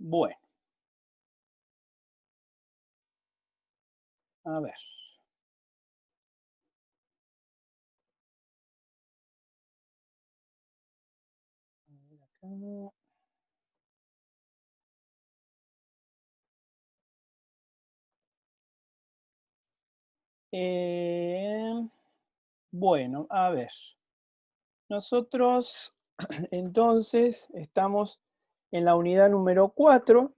Bueno, a ver. A ver acá. Eh, bueno, a ver. Nosotros entonces estamos en la unidad número 4.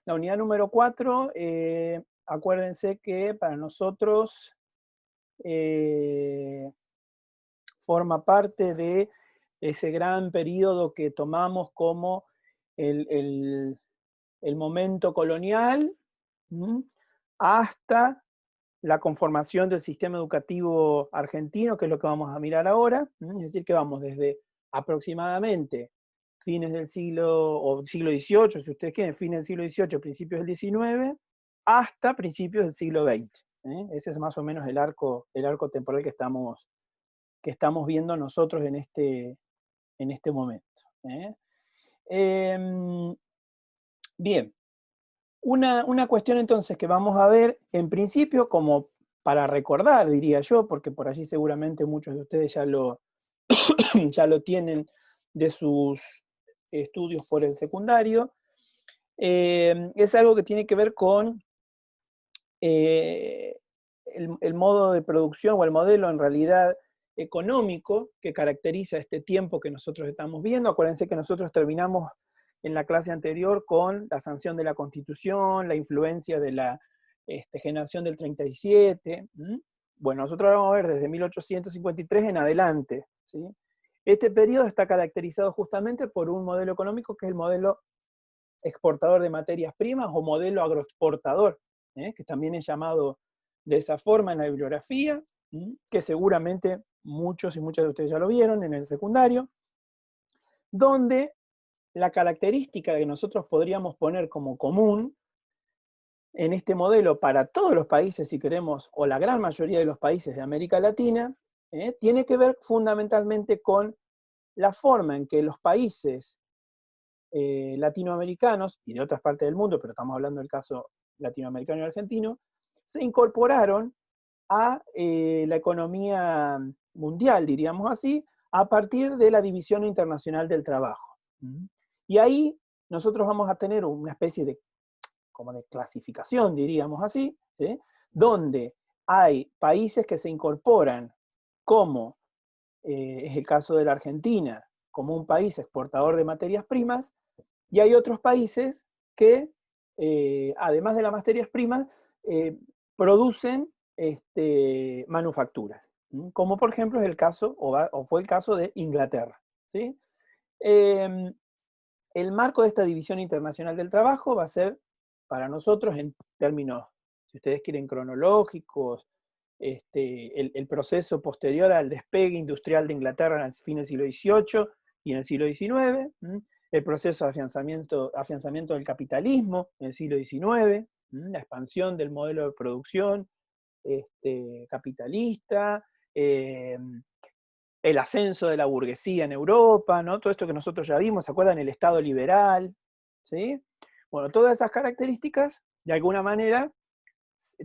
La unidad número 4, acuérdense que para nosotros eh, forma parte de ese gran periodo que tomamos como el, el- el momento colonial, ¿m? Hasta la conformación del sistema educativo argentino, que es lo que vamos a mirar ahora. Es decir, que vamos desde aproximadamente fines del siglo, o siglo XVIII, si ustedes quieren, fines del siglo XVIII, principios del XIX, hasta principios del siglo XX. Ese es más o menos el arco temporal que estamos viendo nosotros en este momento. Bien, una cuestión entonces que vamos a ver en principio como para recordar, diría yo, porque por allí seguramente muchos de ustedes ya lo tienen de sus estudios por el secundario, es algo que tiene que ver con eh, el modo de producción o el modelo en realidad económico que caracteriza este tiempo que nosotros estamos viendo. Acuérdense que nosotros terminamos en la clase anterior con la sanción de la Constitución, la influencia de la generación del 37. Bueno, nosotros vamos a ver desde 1853 en adelante, ¿sí? Este periodo está caracterizado justamente por un modelo económico que es el modelo exportador de materias primas o modelo agroexportador, que también es llamado de esa forma en la bibliografía, que seguramente muchos y muchas de ustedes ya lo vieron en el secundario, donde la característica que nosotros podríamos poner como común en este modelo para todos los países, si queremos, o la gran mayoría de los países de América Latina, tiene que ver fundamentalmente con la forma en que los países latinoamericanos y de otras partes del mundo, pero estamos hablando del caso latinoamericano y argentino, se incorporaron a la economía mundial, diríamos así, a partir de la División Internacional del Trabajo. Y ahí nosotros vamos a tener una especie de, como de clasificación, diríamos así, donde hay países que se incorporan como, es el caso de la Argentina, como un país exportador de materias primas, y hay otros países que, además de las materias primas, producen manufacturas, como por ejemplo es el caso, o fue el caso de Inglaterra. ¿Sí? El marco de esta División Internacional del Trabajo va a ser para nosotros en términos, si ustedes quieren, cronológicos, el proceso posterior al despegue industrial de Inglaterra en el fin del siglo XVIII y en el siglo XIX, el proceso de afianzamiento del capitalismo en el siglo XIX, la expansión del modelo de producción capitalista, el ascenso de la burguesía en Europa, ¿no? Todo esto que nosotros ya vimos, ¿se acuerdan? El Estado liberal, ¿sí? Bueno, todas esas características, de alguna manera,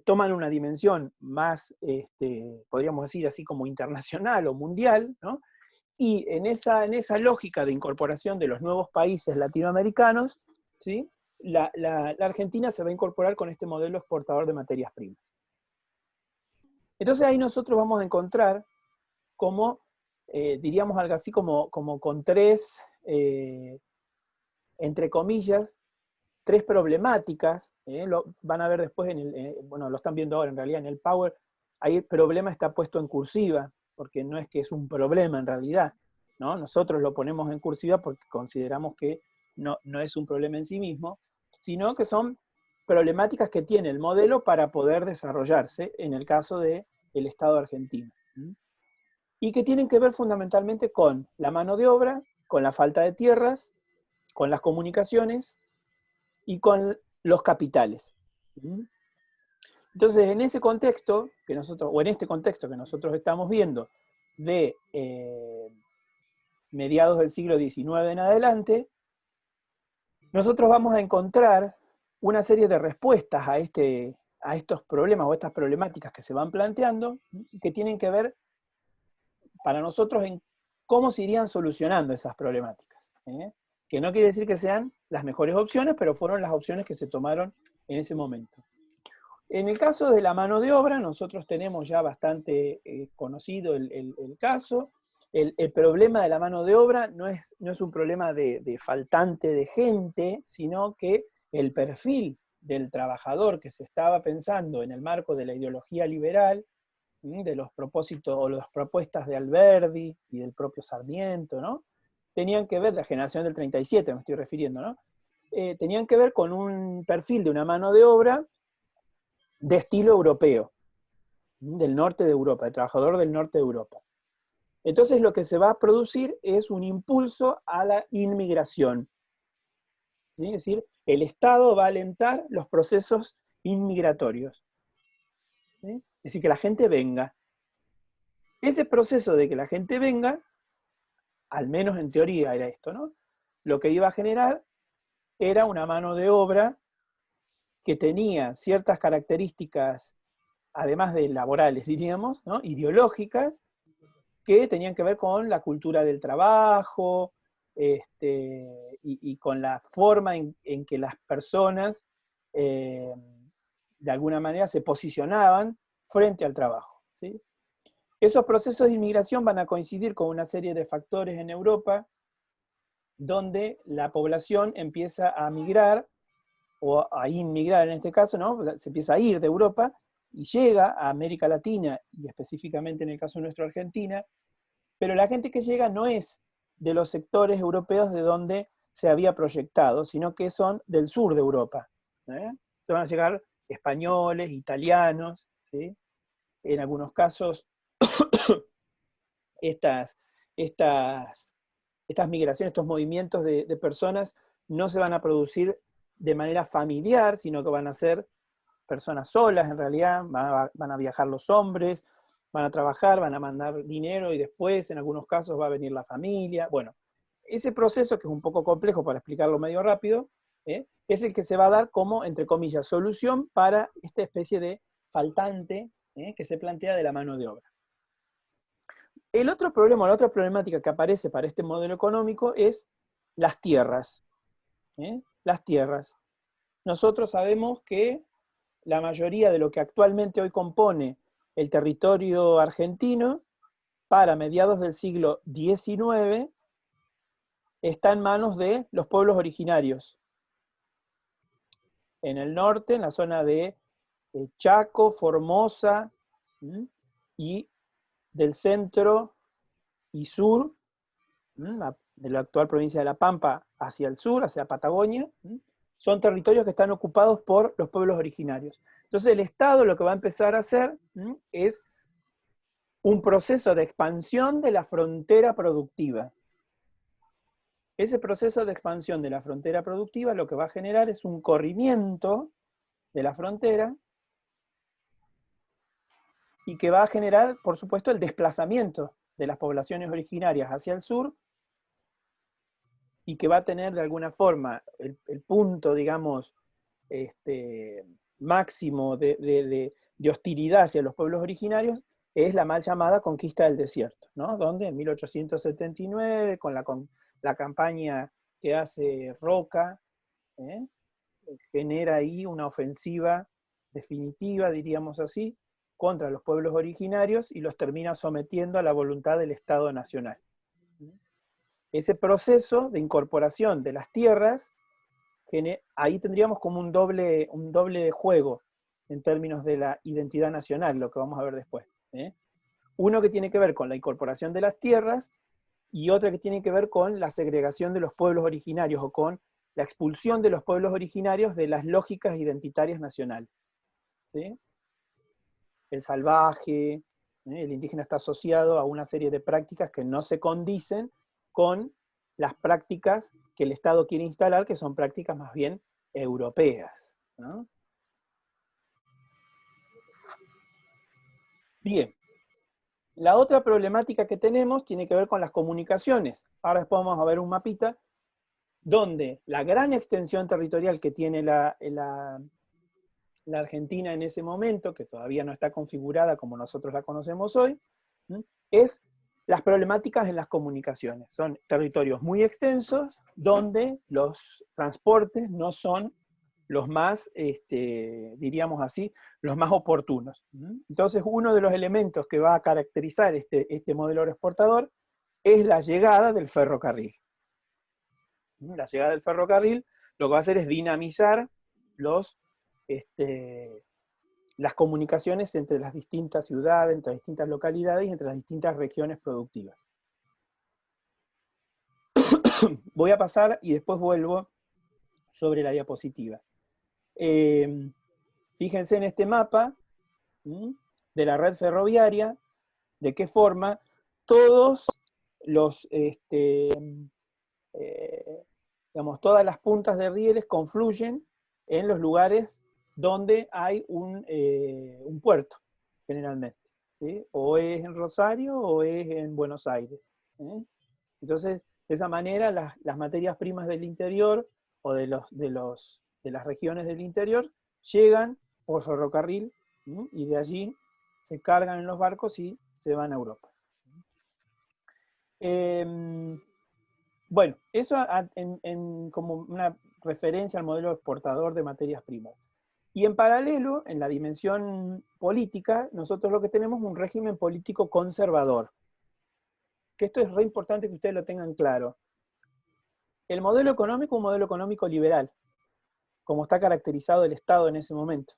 toman una dimensión más, podríamos decir así como internacional o mundial, ¿no? Y en esa lógica de incorporación de los nuevos países latinoamericanos, ¿sí? La Argentina se va a incorporar con este modelo exportador de materias primas. Entonces ahí nosotros vamos a encontrar como, diríamos algo así como con tres, entre comillas, tres problemáticas, lo van a ver después bueno, lo están viendo ahora en realidad en el Power, ahí el problema está puesto en cursiva, porque no es que es un problema en realidad, ¿no? Nosotros lo ponemos en cursiva porque consideramos que no es un problema en sí mismo, sino que son problemáticas que tiene el modelo para poder desarrollarse en el caso del Estado argentino. Y que tienen que ver fundamentalmente con la mano de obra, con la falta de tierras, con las comunicaciones y con los capitales. Entonces, en ese contexto que nosotros, o en este contexto que nosotros estamos viendo de mediados del siglo XIX en adelante, nosotros vamos a encontrar una serie de respuestas a estos problemas o estas problemáticas que se van planteando, que tienen que ver para nosotros en cómo se irían solucionando esas problemáticas. Que no quiere decir que sean las mejores opciones, pero fueron las opciones que se tomaron en ese momento. En el caso de la mano de obra, nosotros tenemos ya bastante conocido el caso. El problema de la mano de obra no es un problema de faltante de gente, sino que el perfil del trabajador que se estaba pensando en el marco de la ideología liberal, de los propósitos o las propuestas de Alberdi y del propio Sarmiento, ¿no? Tenían que ver, la generación del 37 me estoy refiriendo, ¿no? Tenían que ver con un perfil de una mano de obra de estilo europeo, del norte de Europa, de trabajador del norte de Europa. Entonces lo que se va a producir es un impulso a la inmigración. ¿Sí? Es decir, el Estado va a alentar los procesos inmigratorios. ¿Sí? Es decir, que la gente venga. Ese proceso de que la gente venga, al menos en teoría era esto, ¿no? Lo que iba a generar era una mano de obra que tenía ciertas características, además de laborales, diríamos, ¿no? Ideológicas, que tenían que ver con la cultura del trabajo, y con la forma en que las personas, de alguna manera, se posicionaban frente al trabajo. ¿Sí? Esos procesos de inmigración van a coincidir con una serie de factores en Europa, donde la población empieza a migrar, o a inmigrar en este caso, ¿no? Se empieza a ir de Europa y llega a América Latina, y específicamente en el caso nuestro Argentina, pero la gente que llega no es de los sectores europeos de donde se había proyectado, sino que son del sur de Europa. Van a llegar españoles, italianos, ¿sí? En algunos casos estas, estas, estas migraciones, estos movimientos de personas no se van a producir de manera familiar, sino que van a ser personas solas en realidad, van a viajar los hombres, van a trabajar, van a mandar dinero y después en algunos casos va a venir la familia. Bueno, ese proceso, que es un poco complejo para explicarlo medio rápido, es el que se va a dar como, entre comillas, solución para esta especie de faltante que se plantea de la mano de obra. El otro problema, la otra problemática que aparece para este modelo económico es las tierras. Las tierras. Nosotros sabemos que la mayoría de lo que actualmente hoy compone el territorio argentino, para mediados del siglo XIX, está en manos de los pueblos originarios. En el norte, en la zona de Chaco, Formosa, y del centro y sur, de la actual provincia de La Pampa hacia el sur, hacia Patagonia, son territorios que están ocupados por los pueblos originarios. Entonces el Estado lo que va a empezar a hacer es un proceso de expansión de la frontera productiva. Ese proceso de expansión de la frontera productiva lo que va a generar es un corrimiento de la frontera y que va a generar, por supuesto, el desplazamiento de las poblaciones originarias hacia el sur, y que va a tener de alguna forma el punto, digamos, máximo de hostilidad hacia los pueblos originarios, es la mal llamada conquista del desierto, ¿no? Donde en 1879, con la campaña que hace Roca, genera ahí una ofensiva definitiva, diríamos así, contra los pueblos originarios y los termina sometiendo a la voluntad del Estado Nacional. Ese proceso de incorporación de las tierras, ahí tendríamos como un doble juego en términos de la identidad nacional, lo que vamos a ver después. Uno que tiene que ver con la incorporación de las tierras, y otra que tiene que ver con la segregación de los pueblos originarios, o con la expulsión de los pueblos originarios de las lógicas identitarias nacionales. ¿Sí? El salvaje, el indígena está asociado a una serie de prácticas que no se condicen con las prácticas que el Estado quiere instalar, que son prácticas más bien europeas, ¿no? Bien, la otra problemática que tenemos tiene que ver con las comunicaciones. Ahora después vamos a ver un mapita donde la gran extensión territorial que tiene la Argentina en ese momento, que todavía no está configurada como nosotros la conocemos hoy, es las problemáticas en las comunicaciones. Son territorios muy extensos donde los transportes no son los más, diríamos así, los más oportunos. Entonces, uno de los elementos que va a caracterizar este modelo exportador es la llegada del ferrocarril. La llegada del ferrocarril lo que va a hacer es dinamizar las comunicaciones entre las distintas ciudades, entre las distintas localidades y entre las distintas regiones productivas. Voy a pasar y después vuelvo sobre la diapositiva. Fíjense en este mapa de la red ferroviaria, de qué forma todos los, todas las puntas de rieles confluyen en los lugares donde hay un puerto, generalmente, ¿sí? O es en Rosario o es en Buenos Aires. Entonces, de esa manera, las materias primas del interior o de las regiones del interior llegan por ferrocarril y de allí se cargan en los barcos y se van a Europa. Bueno, eso como una referencia al modelo exportador de materias primas. Y en paralelo, en la dimensión política, nosotros lo que tenemos es un régimen político conservador. Que esto es re importante que ustedes lo tengan claro. El modelo económico es un modelo económico liberal, como está caracterizado el Estado en ese momento.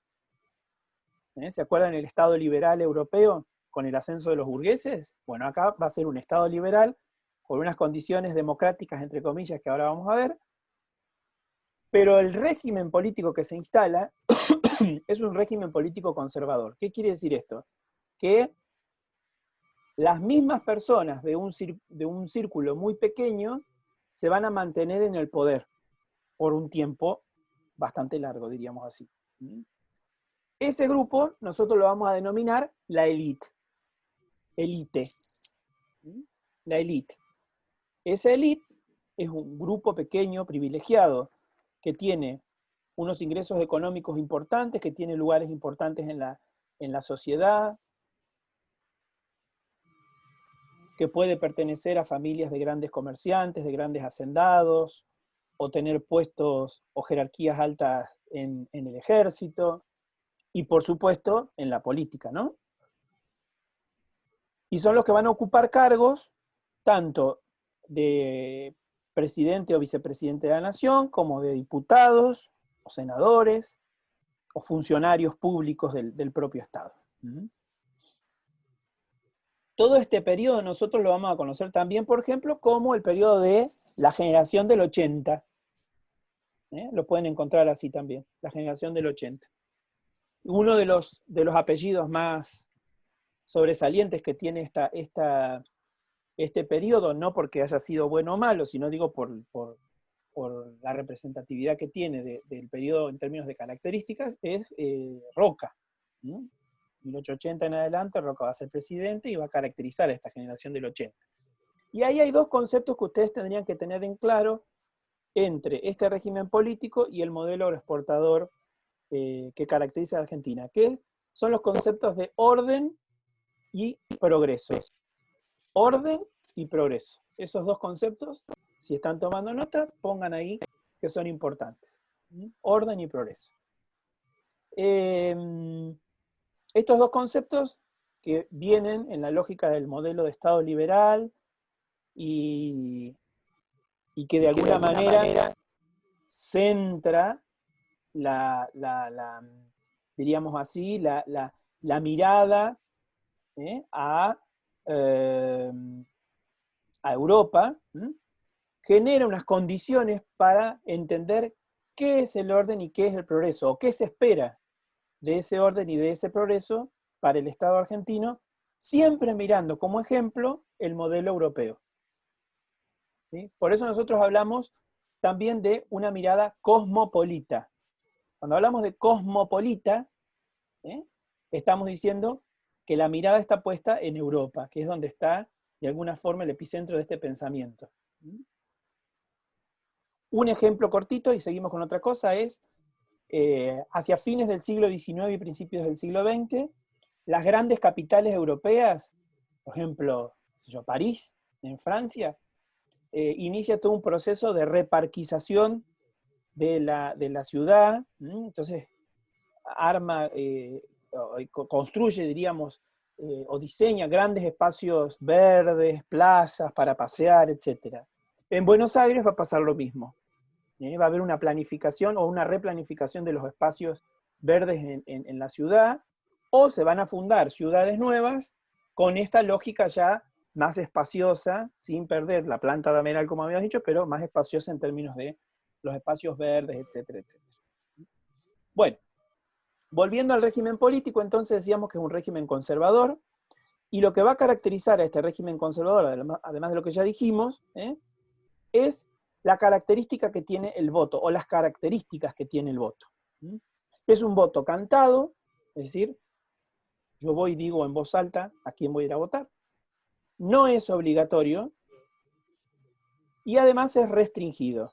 ¿Se acuerdan el Estado liberal europeo con el ascenso de los burgueses? Bueno, acá va a ser un Estado liberal con unas condiciones democráticas, entre comillas, que ahora vamos a ver, pero el régimen político que se instala es un régimen político conservador. ¿Qué quiere decir esto? Que las mismas personas de un círculo muy pequeño se van a mantener en el poder por un tiempo bastante largo, diríamos así. Ese grupo nosotros lo vamos a denominar la élite. Élite. La élite. Esa élite es un grupo pequeño, privilegiado, que tiene unos ingresos económicos importantes, que tiene lugares importantes en la sociedad, que puede pertenecer a familias de grandes comerciantes, de grandes hacendados, o tener puestos o jerarquías altas en el ejército, y por supuesto en la política, ¿no? Y son los que van a ocupar cargos tanto de presidente o vicepresidente de la nación, como de diputados, o senadores, o funcionarios públicos del propio Estado. Todo este periodo nosotros lo vamos a conocer también, por ejemplo, como el periodo de la generación del 80. Lo pueden encontrar así también, la generación del 80. Uno de los apellidos más sobresalientes que tiene este periodo, no porque haya sido bueno o malo, sino digo por la representatividad que tiene del periodo en términos de características, es Roca. 1880 en adelante, Roca va a ser presidente y va a caracterizar a esta generación del 80. Y ahí hay dos conceptos que ustedes tendrían que tener en claro entre este régimen político y el modelo agroexportador que caracteriza a Argentina, que son los conceptos de orden y progreso. Orden y progreso. Esos dos conceptos, si están tomando nota, pongan ahí que son importantes. Orden y progreso. Estos dos conceptos que vienen en la lógica del modelo de Estado liberal y que de alguna manera centra diríamos así, la mirada a Europa, genera unas condiciones para entender qué es el orden y qué es el progreso, o qué se espera de ese orden y de ese progreso para el Estado argentino, siempre mirando como ejemplo el modelo europeo. ¿Sí? Por eso nosotros hablamos también de una mirada cosmopolita. Cuando hablamos de cosmopolita, estamos diciendo que la mirada está puesta en Europa, que es donde está, de alguna forma, el epicentro de este pensamiento. Un ejemplo cortito, y seguimos con otra cosa, es hacia fines del siglo XIX y principios del siglo XX, las grandes capitales europeas, por ejemplo, París, en Francia, inicia todo un proceso de reparquización de la ciudad. Entonces construye, diríamos, o diseña grandes espacios verdes, plazas para pasear, etc. En Buenos Aires va a pasar lo mismo. Va a haber una planificación o una replanificación de los espacios verdes en la ciudad, o se van a fundar ciudades nuevas con esta lógica ya más espaciosa, sin perder la planta dameral, como habíamos dicho, pero más espaciosa en términos de los espacios verdes, etcétera, etcétera. Bueno, volviendo al régimen político, entonces decíamos que es un régimen conservador, y lo que va a caracterizar a este régimen conservador, además de lo que ya dijimos, es la característica que tiene el voto, o las características que tiene el voto. Es un voto cantado, es decir, yo voy y digo en voz alta a quién voy a ir a votar. No es obligatorio, y además es restringido.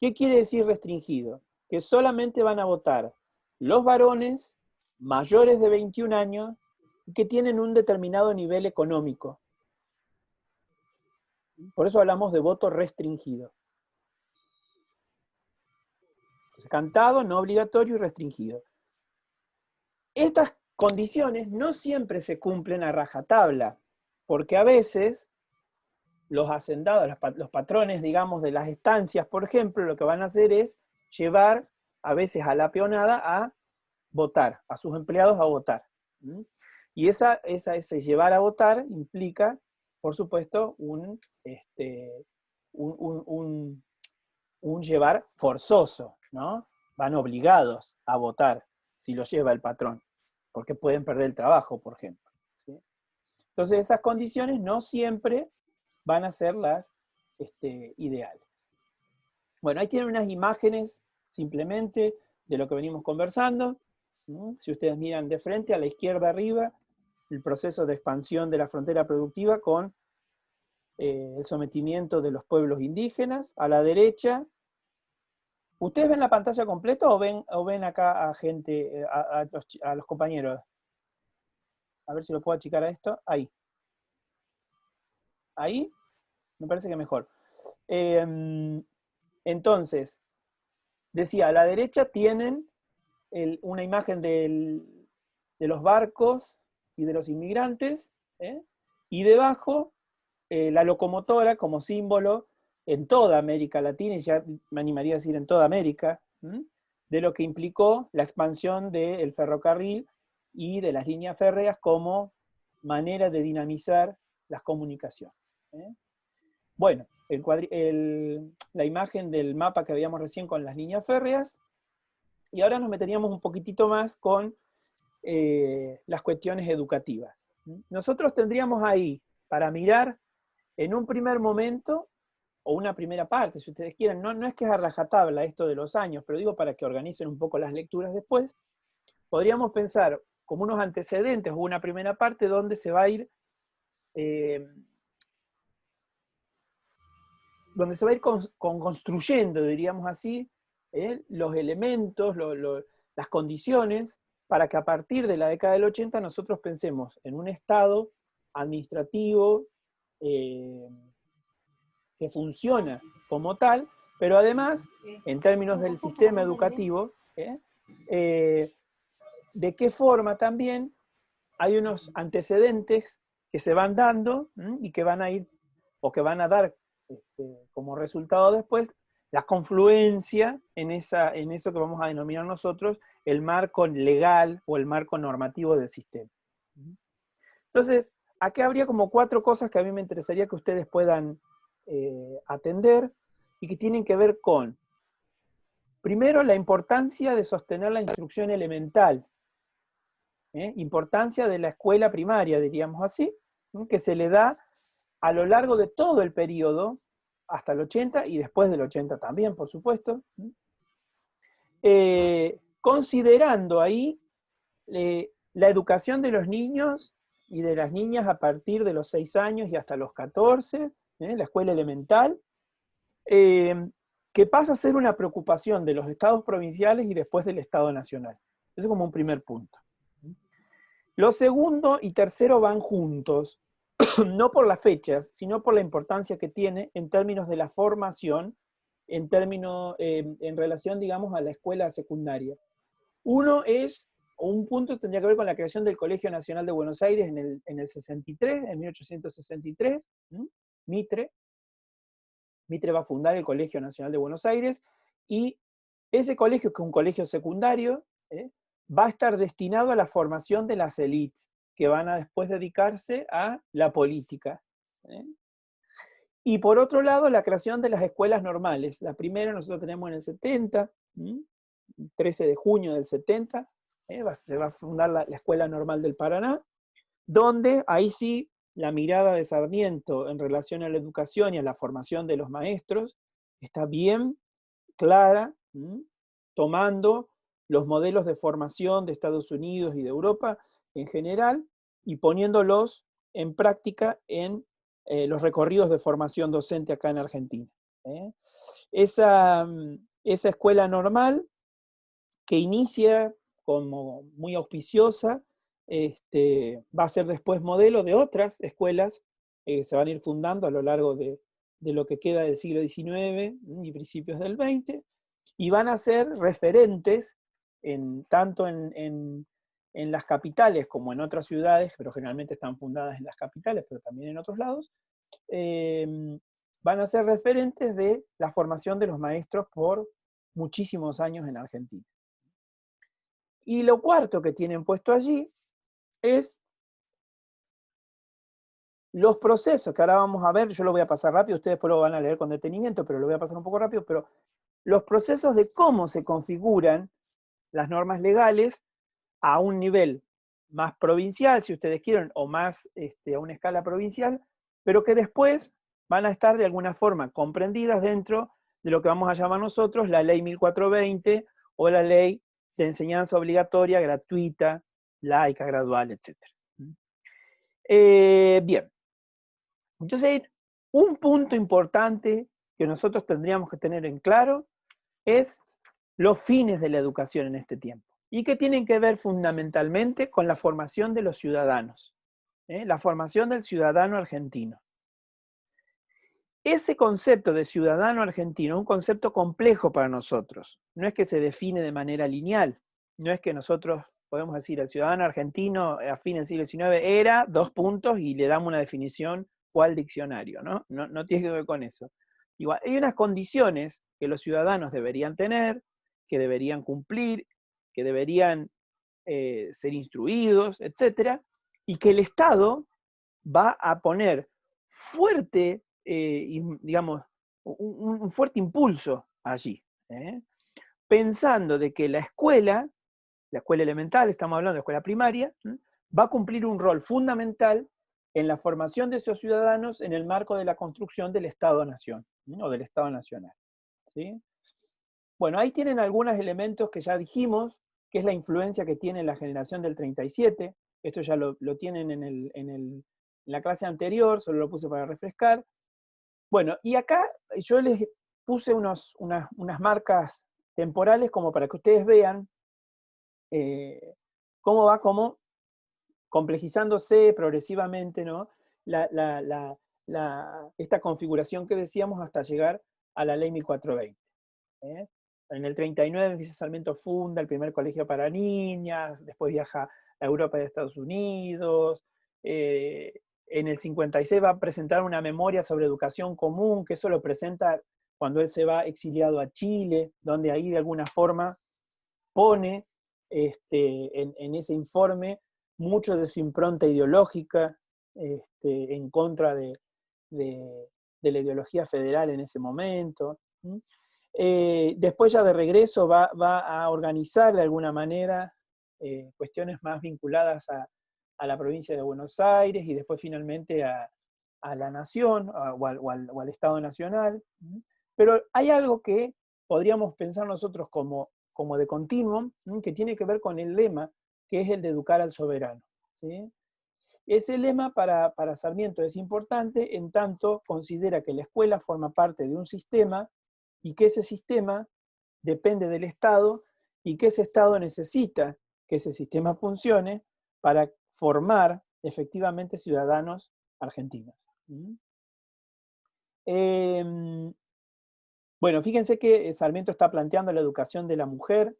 ¿Qué quiere decir restringido? Que solamente van a votar los varones mayores de 21 años y que tienen un determinado nivel económico. Por eso hablamos de voto restringido. Cantado, no obligatorio y restringido. Estas condiciones no siempre se cumplen a rajatabla, porque a veces los hacendados, los patrones, digamos, de las estancias, por ejemplo, lo que van a hacer es llevar a veces a la peonada a votar, a sus empleados a votar. Y ese llevar a votar implica, por supuesto, un llevar forzoso, ¿no? Van obligados a votar si lo lleva el patrón, porque pueden perder el trabajo, por ejemplo. ¿Sí? Entonces esas condiciones no siempre van a ser las ideales. Bueno, ahí tienen unas imágenes simplemente de lo que venimos conversando. Si ustedes miran de frente, a la izquierda arriba, el proceso de expansión de la frontera productiva con el sometimiento de los pueblos indígenas. A la derecha, ¿ustedes ven la pantalla completa o ven acá a gente, a los compañeros? A ver si lo puedo achicar a esto. Ahí. Ahí, me parece que mejor. Entonces, decía, a la derecha tienen una imagen de los barcos y de los inmigrantes, y debajo la locomotora como símbolo en toda América Latina, y ya me animaría a decir en toda América, de lo que implicó la expansión del ferrocarril y de las líneas férreas como manera de dinamizar las comunicaciones. Bueno, la imagen del mapa que veíamos recién con las líneas férreas, y ahora nos meteríamos un poquitito más con las cuestiones educativas. Nosotros tendríamos ahí, para mirar en un primer momento, o una primera parte, si ustedes quieren, no es que es a rajatabla esto de los años, pero digo para que organicen un poco las lecturas después, podríamos pensar como unos antecedentes o una primera parte donde se va a ir construyendo, diríamos así, los elementos, las condiciones, para que a partir de la década del 80 nosotros pensemos en un Estado administrativo que funciona como tal, pero además, en términos del sistema educativo, de qué forma también hay unos antecedentes que se van dando y que van a ir, o que van a dar como resultado después, la confluencia en eso que vamos a denominar nosotros el marco legal o el marco normativo del sistema. Entonces, aquí habría como 4 cosas que a mí me interesaría que ustedes puedan atender y que tienen que ver con, primero, la importancia de sostener la instrucción elemental, importancia de la escuela primaria, diríamos así, que se le da a lo largo de todo el periodo, hasta el 80 y después del 80 también, por supuesto, considerando ahí la educación de los niños y de las niñas a partir de los 6 años y hasta los 14, la escuela elemental, que pasa a ser una preocupación de los estados provinciales y después del Estado Nacional. Eso es como un primer punto. Lo segundo y tercero van juntos, no por las fechas, sino por la importancia que tiene en términos de la formación, en relación, digamos, a la escuela secundaria. Uno es, o un punto tendría que ver con la creación del Colegio Nacional de Buenos Aires en el 63, en 1863, Mitre. Mitre va a fundar el Colegio Nacional de Buenos Aires, y ese colegio, que es un colegio secundario, va a estar destinado a la formación de las élites, que van a después dedicarse a la política. Y por otro lado, la creación de las escuelas normales. La primera nosotros tenemos en el 70, 13 de junio del 70, se va a fundar la Escuela Normal del Paraná, donde ahí sí la mirada de Sarmiento en relación a la educación y a la formación de los maestros está bien clara, tomando los modelos de formación de Estados Unidos y de Europa en general y poniéndolos en práctica en los recorridos de formación docente acá en Argentina. Esa escuela normal, que inicia como muy auspiciosa, va a ser después modelo de otras escuelas que se van a ir fundando a lo largo de lo que queda del siglo XIX y principios del XX, y van a ser referentes tanto en las capitales como en otras ciudades, pero generalmente están fundadas en las capitales, pero también en otros lados, van a ser referentes de la formación de los maestros por muchísimos años en Argentina. Y lo cuarto que tienen puesto allí es los procesos, que ahora vamos a ver, yo lo voy a pasar rápido, ustedes después lo van a leer con detenimiento, pero lo voy a pasar un poco rápido, pero los procesos de cómo se configuran las normas legales a un nivel más provincial, si ustedes quieren, o más a una escala provincial, pero que después van a estar de alguna forma comprendidas dentro de lo que vamos a llamar nosotros la Ley 1420 o la Ley de Enseñanza Obligatoria, Gratuita, Laica, Gradual, etc. Bien, entonces un punto importante que nosotros tendríamos que tener en claro es los fines de la educación en este tiempo, y que tienen que ver fundamentalmente con la formación de los ciudadanos, la formación del ciudadano argentino. Ese concepto de ciudadano argentino es un concepto complejo para nosotros, no es que se define de manera lineal, no es que nosotros podemos decir el ciudadano argentino a fines del siglo XIX era, y le damos una definición cual diccionario, ¿no? No tiene que ver con eso. Igual, hay unas condiciones que los ciudadanos deberían tener, que deberían cumplir, que deberían ser instruidos, etc., y que el Estado va a poner fuerte, digamos, un fuerte impulso allí, pensando de que la escuela elemental, estamos hablando de escuela primaria, va a cumplir un rol fundamental en la formación de esos ciudadanos en el marco de la construcción del Estado-Nación, o del Estado Nacional. ¿Sí? Bueno, ahí tienen algunos elementos que ya dijimos, que es la influencia que tiene la generación del 37, esto ya lo tienen en la clase anterior, solo lo puse para refrescar. Bueno, y acá yo les puse unas marcas temporales como para que ustedes vean cómo va complejizándose progresivamente, ¿no? Esta configuración que decíamos hasta llegar a la Ley 1420. En el 39 Sarmiento funda el primer colegio para niñas, después viaja a Europa y a Estados Unidos. En el 56 va a presentar una memoria sobre educación común, que eso lo presenta cuando él se va exiliado a Chile, donde ahí de alguna forma pone en ese informe mucho de su impronta ideológica en contra de la ideología federal en ese momento. Después ya de regreso va a organizar de alguna manera cuestiones más vinculadas a la provincia de Buenos Aires y después finalmente a la nación o al Estado Nacional. Pero hay algo que podríamos pensar nosotros como de continuum, que tiene que ver con el lema, que es el de educar al soberano. ¿Sí? Ese lema para Sarmiento es importante en tanto considera que la escuela forma parte de un sistema y que ese sistema depende del Estado y que ese Estado necesita que ese sistema funcione para formar efectivamente ciudadanos argentinos. Bueno, fíjense que Sarmiento está planteando la educación de la mujer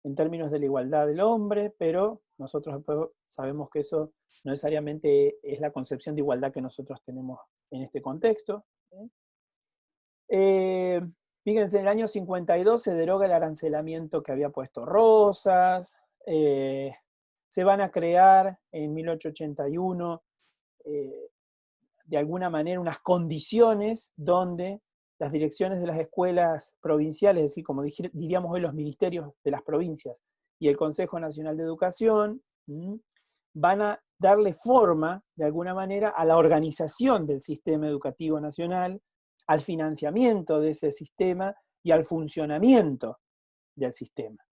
en términos de la igualdad del hombre, pero nosotros sabemos que eso no necesariamente es la concepción de igualdad que nosotros tenemos en este contexto. Fíjense, en el año 52 se deroga el arancelamiento que había puesto Rosas, se van a crear en 1881 de alguna manera unas condiciones donde las direcciones de las escuelas provinciales, es decir, como diríamos hoy los ministerios de las provincias y el Consejo Nacional de Educación, van a darle forma, de alguna manera, a la organización del sistema educativo nacional, al financiamiento de ese sistema y al funcionamiento del sistema.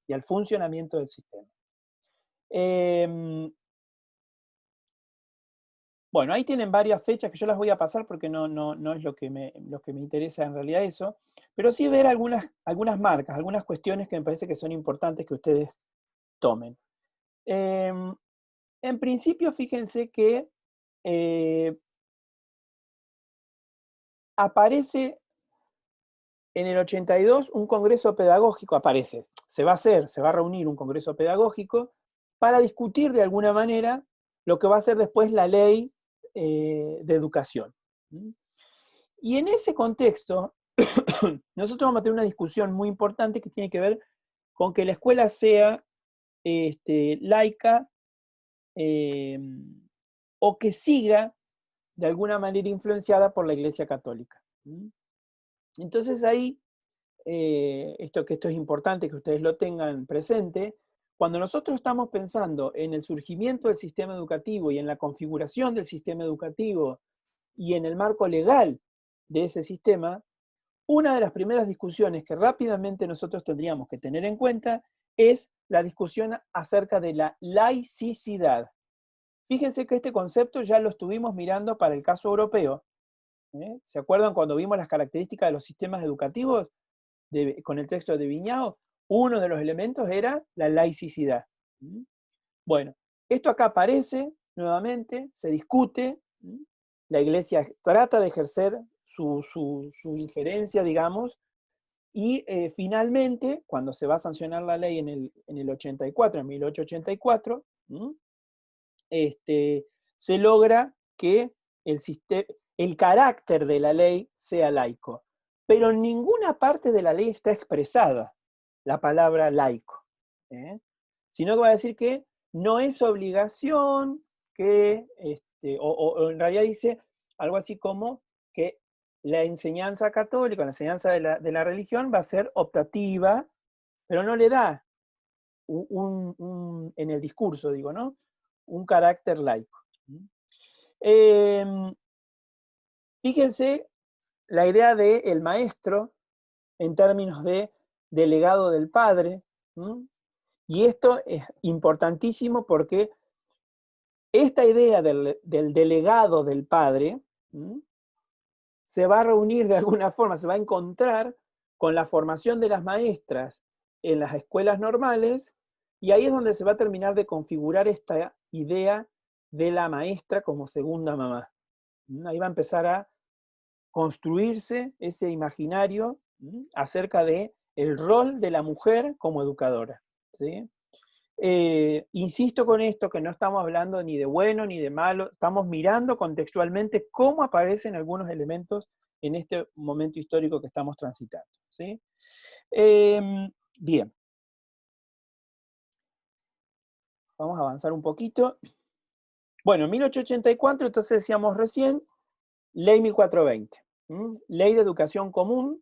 Y al funcionamiento del sistema. Bueno, ahí tienen varias fechas que yo las voy a pasar porque no es lo que me interesa en realidad eso, pero sí ver algunas marcas, algunas cuestiones que me parece que son importantes que ustedes tomen. En principio, fíjense que aparece en el 82 un congreso pedagógico, se va a reunir un congreso pedagógico para discutir de alguna manera lo que va a ser después la ley de educación. Y en ese contexto, nosotros vamos a tener una discusión muy importante que tiene que ver con que la escuela sea laica o que siga de alguna manera influenciada por la Iglesia Católica. Entonces ahí, esto es importante que ustedes lo tengan presente, cuando nosotros estamos pensando en el surgimiento del sistema educativo y en la configuración del sistema educativo y en el marco legal de ese sistema, una de las primeras discusiones que rápidamente nosotros tendríamos que tener en cuenta es la discusión acerca de la laicidad. Fíjense que este concepto ya lo estuvimos mirando para el caso europeo. ¿Se acuerdan cuando vimos las características de los sistemas educativos con el texto de Viñao? Uno de los elementos era la laicidad. Bueno, esto acá aparece nuevamente, se discute, la Iglesia trata de ejercer su injerencia, digamos, y finalmente, cuando se va a sancionar la ley en el 84, en 1884, se logra que el carácter de la ley sea laico. Pero en ninguna parte de la ley está expresada la palabra laico, sino que va a decir que no es obligación, que, o en realidad dice algo así como que la enseñanza católica, la enseñanza de la religión va a ser optativa, pero no le da en el discurso, digo, ¿no? Un carácter laico. Fíjense la idea del maestro en términos de delegado del padre, y esto es importantísimo porque esta idea del delegado del padre se va a reunir de alguna forma, se va a encontrar con la formación de las maestras en las escuelas normales, y ahí es donde se va a terminar de configurar esta idea de la maestra como segunda mamá. Ahí va a empezar a construirse ese imaginario acerca de el rol de la mujer como educadora. ¿Sí? Insisto con esto que no estamos hablando ni de bueno ni de malo, estamos mirando contextualmente cómo aparecen algunos elementos en este momento histórico que estamos transitando. ¿Sí? Bien. Vamos a avanzar un poquito. Bueno, en 1884, entonces decíamos recién, Ley 1420, Ley de Educación Común,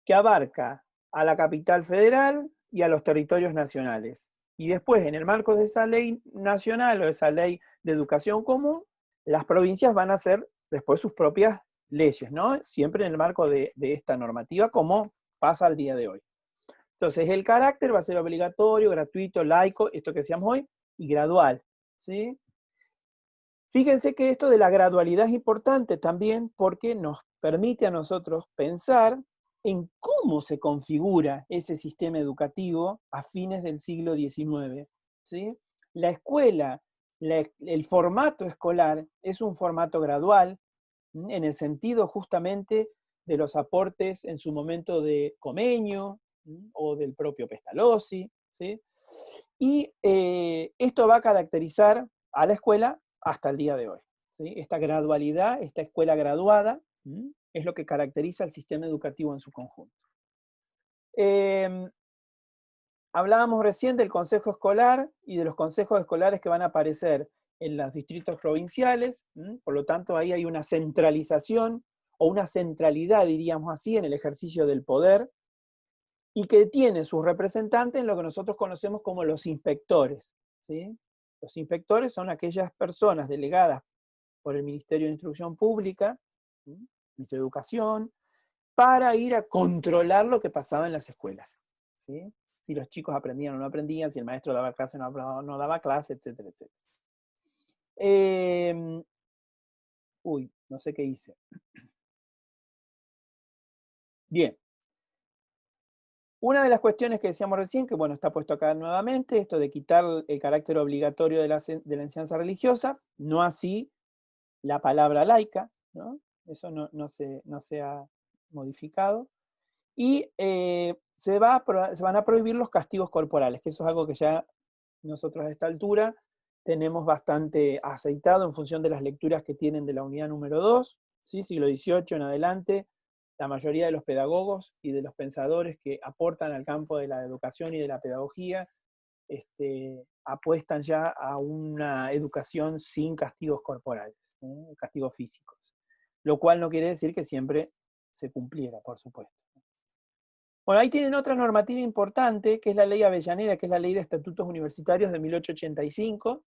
que abarca a la capital federal y a los territorios nacionales. Y después, en el marco de esa ley nacional o esa ley de educación común, las provincias van a hacer después sus propias leyes, ¿no? Siempre en el marco de esta normativa, como pasa al día de hoy. Entonces, el carácter va a ser obligatorio, gratuito, laico, esto que decíamos hoy, y gradual, ¿sí? Fíjense que esto de la gradualidad es importante también porque nos permite a nosotros pensar en cómo se configura ese sistema educativo a fines del siglo XIX. ¿Sí? La escuela, el formato escolar es un formato gradual, en el sentido justamente de los aportes en su momento de Comenio o del propio Pestalozzi, ¿sí? Y esto va a caracterizar a la escuela hasta el día de hoy. ¿Sí? Esta gradualidad, esta escuela graduada, es lo que caracteriza al sistema educativo en su conjunto. Hablábamos recién del consejo escolar y de los consejos escolares que van a aparecer en los distritos provinciales, por lo tanto ahí hay una centralización o una centralidad, diríamos así, en el ejercicio del poder, y que tiene sus representantes en lo que nosotros conocemos como los inspectores. ¿Sí? Los inspectores son aquellas personas delegadas por el Ministerio de Instrucción Pública, Ministerio de Educación, para ir a controlar lo que pasaba en las escuelas. ¿Sí? Si los chicos aprendían o no aprendían, si el maestro daba clase o no daba clase, etcétera, etcétera. No sé qué hice. Bien. Una de las cuestiones que decíamos recién, que bueno, está puesto acá nuevamente, esto de quitar el carácter obligatorio de la enseñanza religiosa, no así la palabra laica, ¿no? Eso no se ha modificado. Y se van a prohibir los castigos corporales, que eso es algo que ya nosotros a esta altura tenemos bastante aceitado en función de las lecturas que tienen de la unidad número 2, ¿sí? Siglo XVIII en adelante. La mayoría de los pedagogos y de los pensadores que aportan al campo de la educación y de la pedagogía apuestan ya a una educación sin castigos corporales, castigos físicos. Lo cual no quiere decir que siempre se cumpliera, por supuesto. Bueno, ahí tienen otra normativa importante, que es la ley Avellaneda, que es la ley de estatutos universitarios de 1885,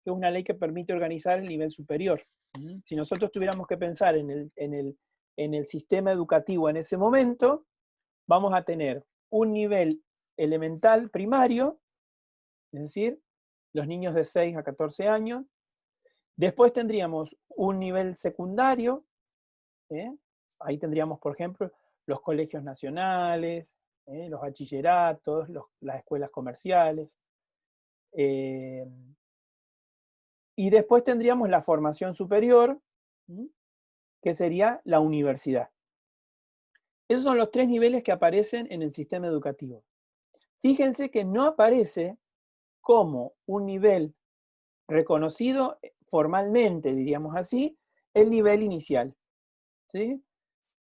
que es una ley que permite organizar el nivel superior. Si nosotros tuviéramos que pensar en el sistema educativo en ese momento, vamos a tener un nivel elemental primario, es decir, los niños de 6 a 14 años. Después tendríamos un nivel secundario, ahí tendríamos, por ejemplo, los colegios nacionales, los bachilleratos, las escuelas comerciales. Y después tendríamos la formación superior, que sería la universidad. Esos son los 3 niveles que aparecen en el sistema educativo. Fíjense que no aparece como un nivel reconocido formalmente, diríamos así, el nivel inicial. ¿Sí?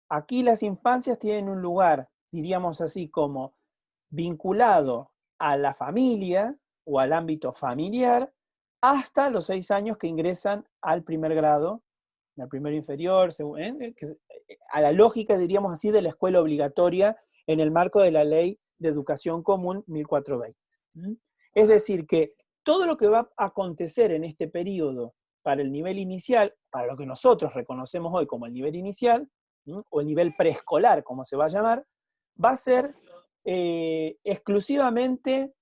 Aquí las infancias tienen un lugar, diríamos así, como vinculado a la familia o al ámbito familiar, hasta los 6 años que ingresan al primer grado, al primero inferior, a la lógica, diríamos así, de la escuela obligatoria en el marco de la Ley de Educación Común 1420. Es decir, que todo lo que va a acontecer en este periodo para el nivel inicial, para lo que nosotros reconocemos hoy como el nivel inicial, o el nivel preescolar, como se va a llamar, va a ser exclusivamente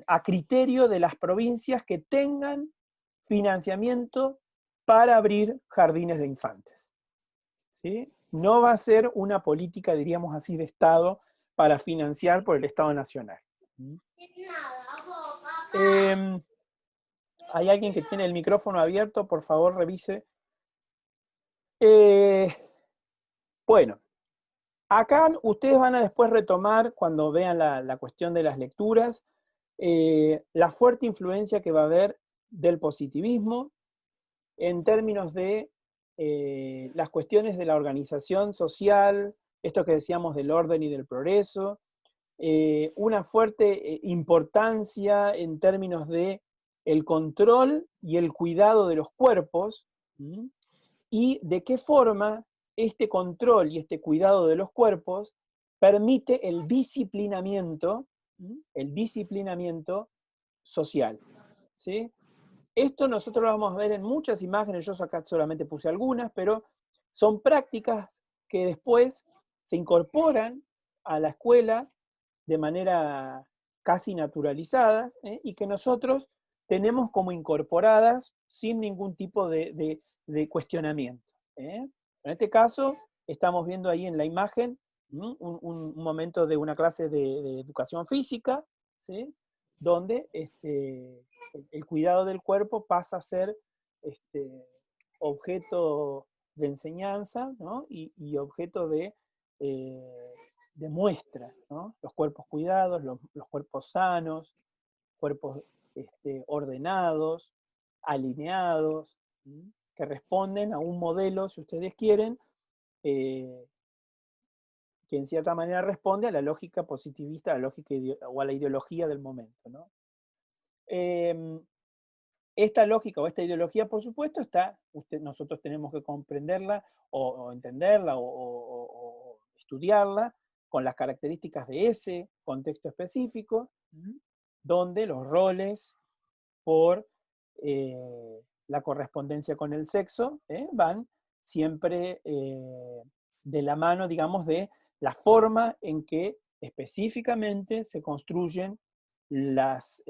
a criterio de las provincias que tengan financiamiento para abrir jardines de infantes. ¿Sí? No va a ser una política, diríamos así, de Estado para financiar por el Estado Nacional. ¿Hay alguien que tiene el micrófono abierto? Por favor, revise. Bueno, acá ustedes van a después retomar, cuando vean la cuestión de las lecturas, la fuerte influencia que va a haber del positivismo en términos de las cuestiones de la organización social, esto que decíamos del orden y del progreso, una fuerte importancia en términos de el control y el cuidado de los cuerpos, y de qué forma este control y este cuidado de los cuerpos permite el disciplinamiento social. ¿Sí? Esto nosotros lo vamos a ver en muchas imágenes, yo acá solamente puse algunas, pero son prácticas que después se incorporan a la escuela de manera casi naturalizada, y que nosotros tenemos como incorporadas sin ningún tipo de cuestionamiento. En este caso, estamos viendo ahí en la imagen un momento de una clase de educación física, ¿sí? Donde el cuidado del cuerpo pasa a ser objeto de enseñanza, ¿no? Y objeto de muestra, ¿no? Los cuerpos cuidados, los cuerpos sanos, cuerpos ordenados, alineados, ¿sí? Que responden a un modelo, si ustedes quieren, eh, que en cierta manera responde a la lógica positivista, a la lógica o a la ideología del momento, ¿no? Esta lógica o esta ideología, por supuesto, nosotros tenemos que comprenderla o entenderla o estudiarla con las características de ese contexto específico, donde los roles por la correspondencia con el sexo van siempre de la mano, digamos, de la forma en que específicamente se construyen las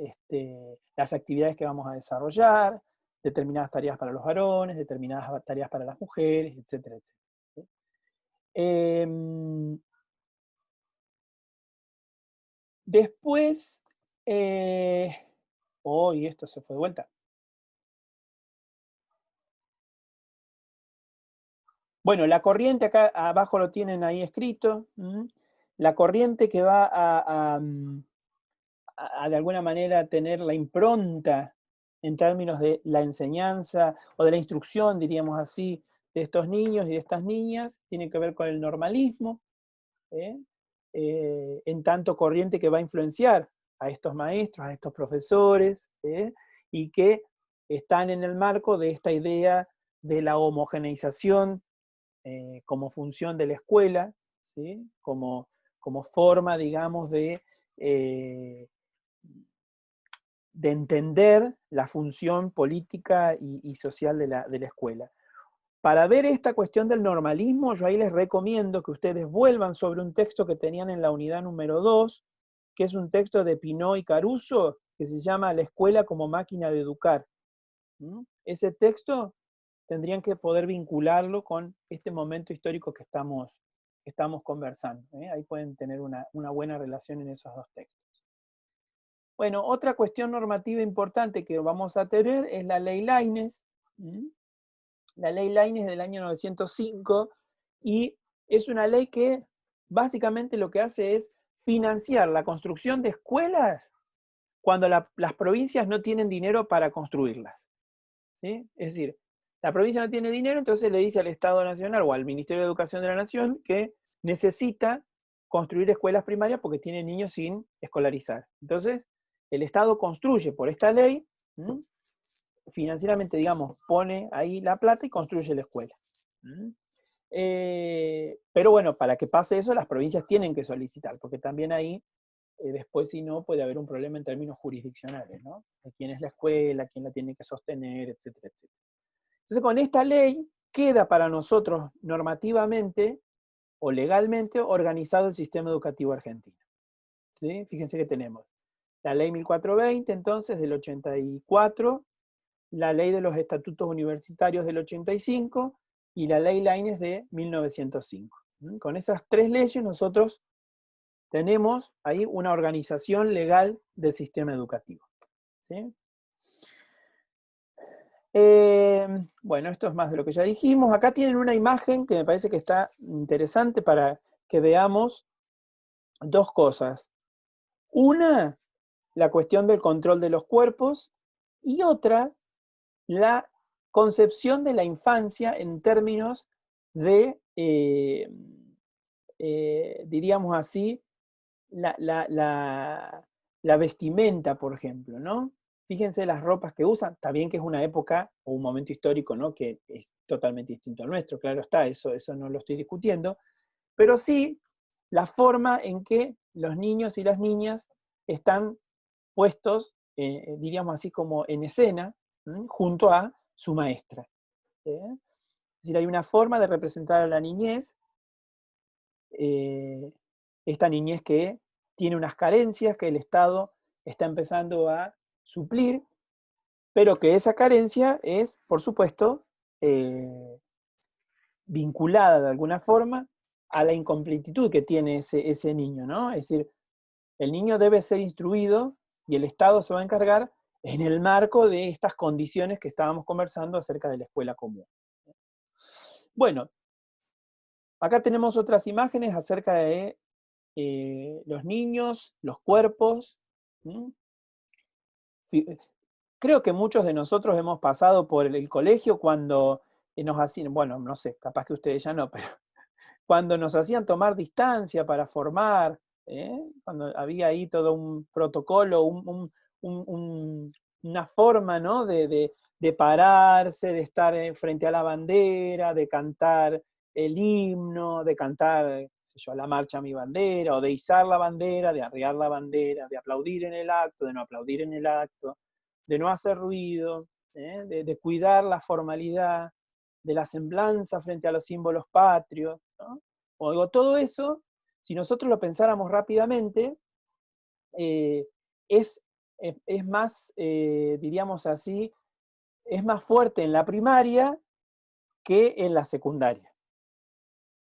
actividades que vamos a desarrollar, determinadas tareas para los varones, determinadas tareas para las mujeres, etcétera, etcétera. ¿Sí? Después, y esto se fue de vuelta. Bueno, la corriente acá abajo lo tienen ahí escrito. La corriente que va a de alguna manera tener la impronta en términos de la enseñanza o de la instrucción, diríamos así, de estos niños y de estas niñas, tiene que ver con el normalismo, en tanto corriente que va a influenciar a estos maestros, a estos profesores, y que están en el marco de esta idea de la homogeneización como función de la escuela, ¿sí? Como forma, digamos, de entender la función política y social de la escuela. Para ver esta cuestión del normalismo, yo ahí les recomiendo que ustedes vuelvan sobre un texto que tenían en la unidad número 2, que es un texto de Pinó y Caruso, que se llama La escuela como máquina de educar. Ese texto tendrían que poder vincularlo con este momento histórico que estamos conversando. Ahí pueden tener una buena relación en esos dos textos. Bueno, otra cuestión normativa importante que vamos a tener es la ley Laínez. La ley Laínez del año 905, y es una ley que básicamente lo que hace es financiar la construcción de escuelas cuando las provincias no tienen dinero para construirlas. ¿Sí? Es decir, la provincia no tiene dinero, entonces le dice al Estado Nacional o al Ministerio de Educación de la Nación que necesita construir escuelas primarias porque tiene niños sin escolarizar. Entonces, el Estado construye por esta ley, financieramente, digamos, pone ahí la plata y construye la escuela. Pero bueno, para que pase eso, las provincias tienen que solicitar, porque también ahí, después si no, puede haber un problema en términos jurisdiccionales, ¿no? De quién es la escuela, quién la tiene que sostener, etcétera, etcétera. Entonces, con esta ley queda para nosotros normativamente o legalmente organizado el sistema educativo argentino. ¿Sí? Fíjense que tenemos la ley 1420, entonces, del 84, la ley de los estatutos universitarios del 85 y la ley Laínez de 1905. Con esas tres leyes nosotros tenemos ahí una organización legal del sistema educativo. ¿Sí? Bueno, esto es más de lo que ya dijimos. Acá tienen una imagen que me parece que está interesante para que veamos dos cosas. Una, la cuestión del control de los cuerpos, y otra, la concepción de la infancia en términos de, diríamos así, la vestimenta, por ejemplo, ¿no? Fíjense las ropas que usan, está bien que es una época o un momento histórico, ¿no? Que es totalmente distinto al nuestro, claro está, eso no lo estoy discutiendo, pero sí la forma en que los niños y las niñas están puestos, diríamos así, como en escena, junto a su maestra. Es decir, hay una forma de representar a la niñez, esta niñez que tiene unas carencias que el Estado está empezando a suplir, pero que esa carencia es, por supuesto, vinculada de alguna forma a la incompletitud que tiene ese niño, ¿no? Es decir, el niño debe ser instruido y el Estado se va a encargar en el marco de estas condiciones que estábamos conversando acerca de la escuela común. Bueno, acá tenemos otras imágenes acerca de los niños, los cuerpos. ¿Mm? Creo que muchos de nosotros hemos pasado por el colegio cuando nos hacían, bueno, no sé, capaz que ustedes ya no, pero cuando nos hacían tomar distancia para formar, cuando había ahí todo un protocolo, una forma, ¿no? de pararse, de estar frente a la bandera, de cantar el himno, de cantar, qué sé yo, la marcha a mi bandera, o de izar la bandera, de arriar la bandera, de aplaudir en el acto, de no aplaudir en el acto, de no hacer ruido, de cuidar la formalidad, de la semblanza frente a los símbolos patrios, ¿no? O digo, todo eso, si nosotros lo pensáramos rápidamente, eh, es, es más, diríamos así, es más fuerte en la primaria que en la secundaria,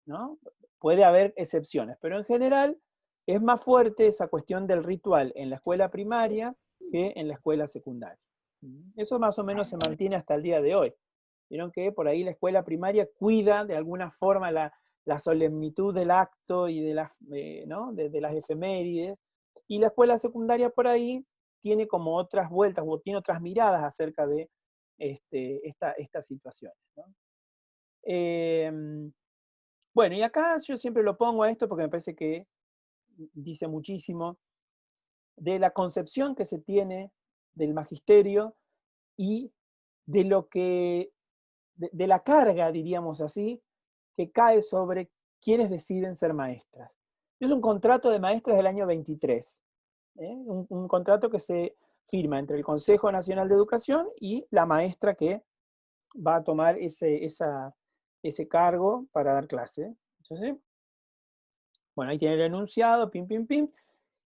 ¿no? Puede haber excepciones, pero en general es más fuerte esa cuestión del ritual en la escuela primaria que en la escuela secundaria. Eso más o menos se mantiene hasta el día de hoy. Vieron que por ahí la escuela primaria cuida de alguna forma la solemnitud del acto y de las, ¿no? de las efemérides, y la escuela secundaria por ahí tiene como otras vueltas o tiene otras miradas acerca de estas situaciones, ¿no? Bueno, y acá yo siempre lo pongo a esto porque me parece que dice muchísimo de la concepción que se tiene del magisterio y de lo que, de la carga, diríamos así, que cae sobre quienes deciden ser maestras. Es un contrato de maestras del año 23, un contrato que se firma entre el Consejo Nacional de Educación y la maestra que va a tomar ese cargo para dar clase. Entonces, bueno, ahí tiene el enunciado, pim, pim, pim.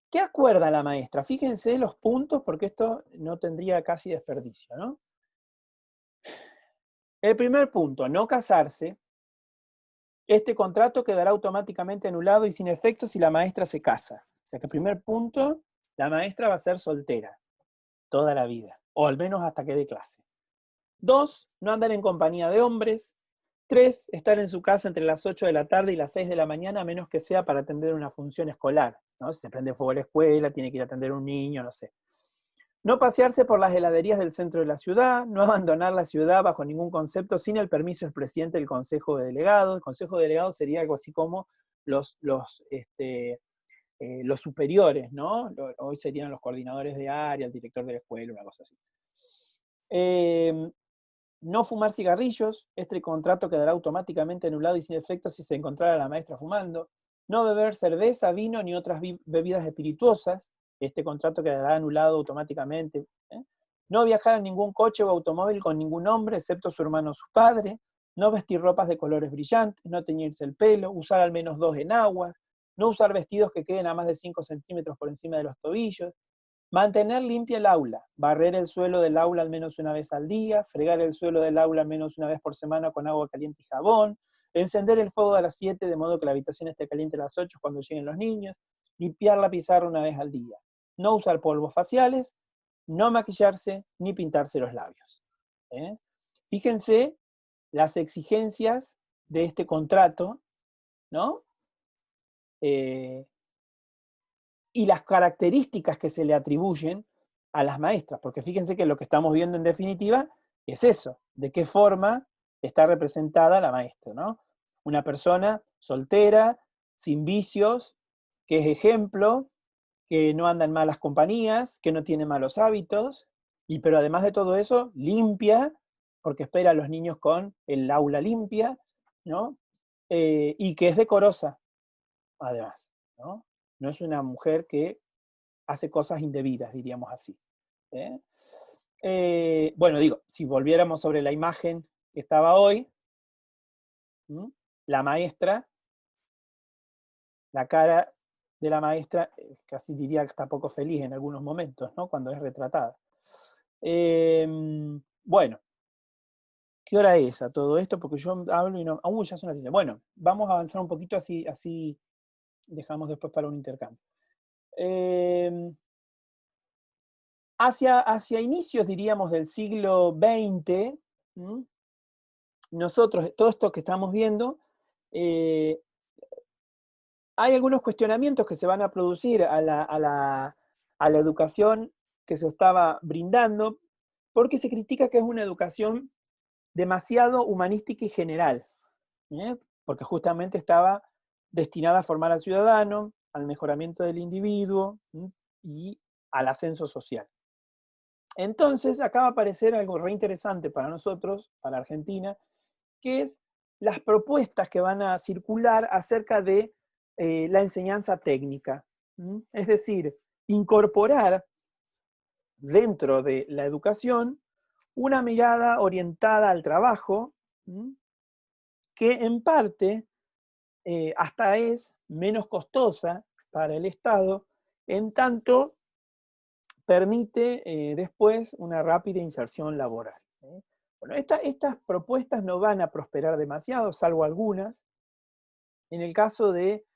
¿Qué acuerda la maestra? Fíjense los puntos porque esto no tendría casi desperdicio, ¿no? El primer punto, no casarse. Este contrato quedará automáticamente anulado y sin efecto si la maestra se casa. O sea que el primer punto, la maestra va a ser soltera toda la vida, o al menos hasta que dé clase. 2, no andar en compañía de hombres. 3, estar en su casa entre las 8 de la tarde y las 6 de la mañana, a menos que sea para atender una función escolar, ¿no? Si se prende fuego la escuela, tiene que ir a atender a un niño, no sé. No pasearse por las heladerías del centro de la ciudad, no abandonar la ciudad bajo ningún concepto sin el permiso del presidente del Consejo de Delegados. El Consejo de Delegados sería algo así como los superiores, ¿no? Hoy serían los coordinadores de área, el director de la escuela, una cosa así. No fumar cigarrillos, este contrato quedará automáticamente anulado y sin efecto si se encontrara la maestra fumando. No beber cerveza, vino ni otras bebidas espirituosas, este contrato quedará anulado automáticamente. No viajar en ningún coche o automóvil con ningún hombre, excepto su hermano o su padre. No vestir ropas de colores brillantes, no teñirse el pelo, usar al menos 2 enaguas, no usar vestidos que queden a más de 5 centímetros por encima de los tobillos. Mantener limpia el aula, barrer el suelo del aula al menos una vez al día, fregar el suelo del aula al menos una vez por semana con agua caliente y jabón, encender el fuego a las 7 de modo que la habitación esté caliente a las 8 cuando lleguen los niños, limpiar la pizarra una vez al día, no usar polvos faciales, no maquillarse ni pintarse los labios. Fíjense las exigencias de este contrato, ¿no? Y las características que se le atribuyen a las maestras, porque fíjense que lo que estamos viendo en definitiva es eso, de qué forma está representada la maestra, ¿no? Una persona soltera, sin vicios, que es ejemplo, que no anda en malas compañías, que no tiene malos hábitos, pero además de todo eso, limpia, porque espera a los niños con el aula limpia, ¿no? Y que es decorosa, además, ¿no? No es una mujer que hace cosas indebidas, diríamos así. Bueno, digo, si volviéramos sobre la imagen que estaba hoy, la maestra, la cara de la maestra, casi diría que está poco feliz en algunos momentos, ¿no? Cuando es retratada. Bueno, ¿Qué hora es a todo esto? Porque yo hablo y no... ya son las 7. Bueno, vamos a avanzar un poquito, así dejamos después para un intercambio. Hacia inicios, diríamos, del siglo XX, nosotros, todo esto que estamos viendo, hay algunos cuestionamientos que se van a producir a la educación que se estaba brindando, porque se critica que es una educación demasiado humanística y general, porque justamente estaba destinada a formar al ciudadano, al mejoramiento del individuo y al ascenso social. Entonces, acá va a aparecer algo re interesante para nosotros, para Argentina, que es las propuestas que van a circular acerca de la enseñanza técnica. Es decir, incorporar dentro de la educación una mirada orientada al trabajo, que en parte hasta es menos costosa para el Estado, en tanto permite después una rápida inserción laboral. Bueno, estas propuestas no van a prosperar demasiado, salvo algunas. En el caso de,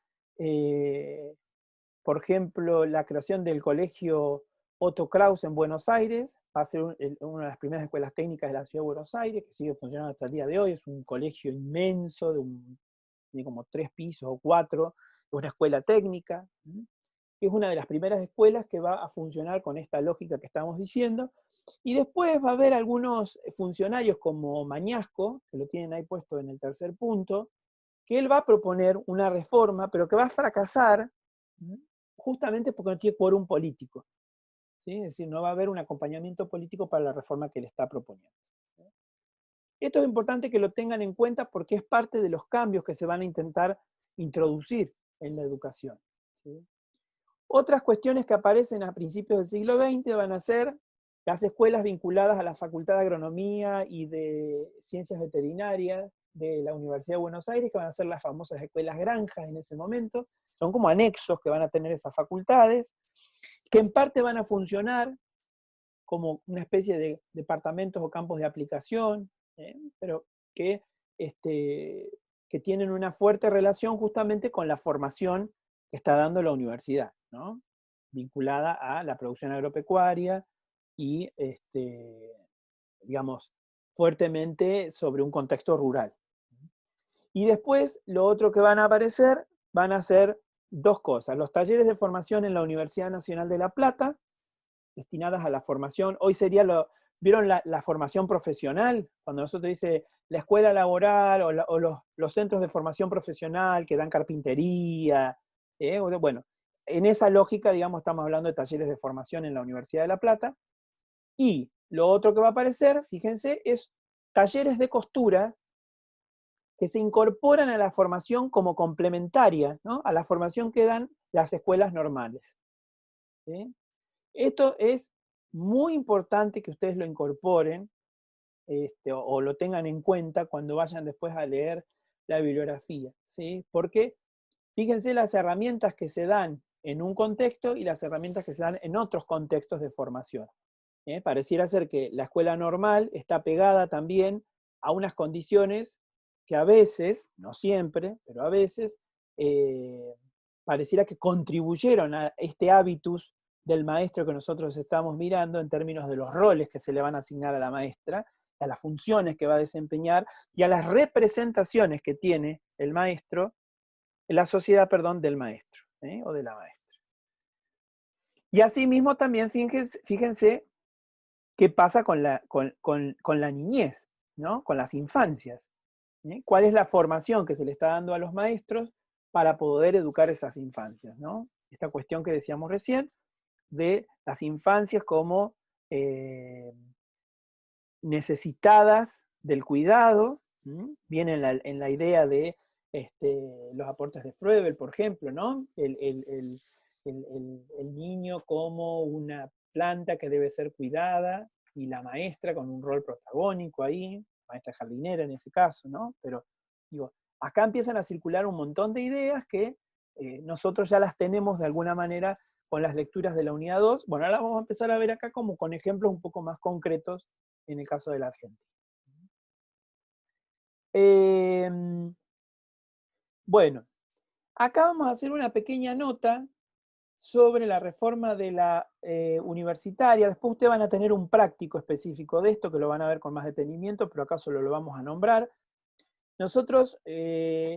por ejemplo, la creación del colegio Otto Kraus en Buenos Aires, va a ser una de las primeras escuelas técnicas de la ciudad de Buenos Aires, que sigue funcionando hasta el día de hoy. Es un colegio inmenso, de como 3 pisos o 4, es una escuela técnica, que es una de las primeras escuelas que va a funcionar con esta lógica que estamos diciendo. Y después va a haber algunos funcionarios como Mañasco, que lo tienen ahí puesto en el tercer punto, que él va a proponer una reforma, pero que va a fracasar justamente porque no tiene quórum político. ¿Sí? Es decir, no va a haber un acompañamiento político para la reforma que él está proponiendo. Esto es importante que lo tengan en cuenta porque es parte de los cambios que se van a intentar introducir en la educación. ¿Sí? Otras cuestiones que aparecen a principios del siglo XX van a ser las escuelas vinculadas a la Facultad de Agronomía y de Ciencias Veterinarias de la Universidad de Buenos Aires, que van a ser las famosas escuelas granjas en ese momento. Son como anexos que van a tener esas facultades, que en parte van a funcionar como una especie de departamentos o campos de aplicación, pero que, que tienen una fuerte relación justamente con la formación que está dando la universidad, ¿no? Vinculada a la producción agropecuaria y, digamos, fuertemente sobre un contexto rural. Y después, lo otro que van a aparecer van a ser dos cosas: los talleres de formación en la Universidad Nacional de La Plata, destinadas a la formación. Hoy sería ¿vieron la formación profesional? Cuando nosotros dice la escuela laboral o los centros de formación profesional que dan carpintería. Bueno, en esa lógica, digamos, estamos hablando de talleres de formación en la Universidad de La Plata. Y lo otro que va a aparecer, fíjense, es talleres de costura que se incorporan a la formación como complementaria, ¿no? A la formación que dan las escuelas normales. ¿Sí? Esto es muy importante que ustedes lo incorporen o lo tengan en cuenta cuando vayan después a leer la bibliografía, ¿sí? Porque fíjense las herramientas que se dan en un contexto y las herramientas que se dan en otros contextos de formación. Pareciera ser que la escuela normal está pegada también a unas condiciones que a veces, no siempre, pero a veces, pareciera que contribuyeron a este hábitus del maestro que nosotros estamos mirando en términos de los roles que se le van a asignar a la maestra, a las funciones que va a desempeñar y a las representaciones que tiene el maestro, la sociedad, perdón, del maestro o de la maestra. Y asimismo también fíjense qué pasa con la niñez, ¿no? Con las infancias. ¿Cuál es la formación que se le está dando a los maestros para poder educar esas infancias, ¿no? Esta cuestión que decíamos recién de las infancias como necesitadas del cuidado, viene en la idea de los aportes de Froebel, por ejemplo, ¿no? El niño como una planta que debe ser cuidada y la maestra con un rol protagónico ahí, maestra jardinera en ese caso, ¿no? Pero digo, acá empiezan a circular un montón de ideas que nosotros ya las tenemos de alguna manera con las lecturas de la unidad 2. Bueno, ahora vamos a empezar a ver acá como con ejemplos un poco más concretos en el caso de la Argentina. Bueno, acá vamos a hacer una pequeña nota sobre la reforma de la universitaria. Después ustedes van a tener un práctico específico de esto, que lo van a ver con más detenimiento, pero acá solo lo vamos a nombrar. Nosotros,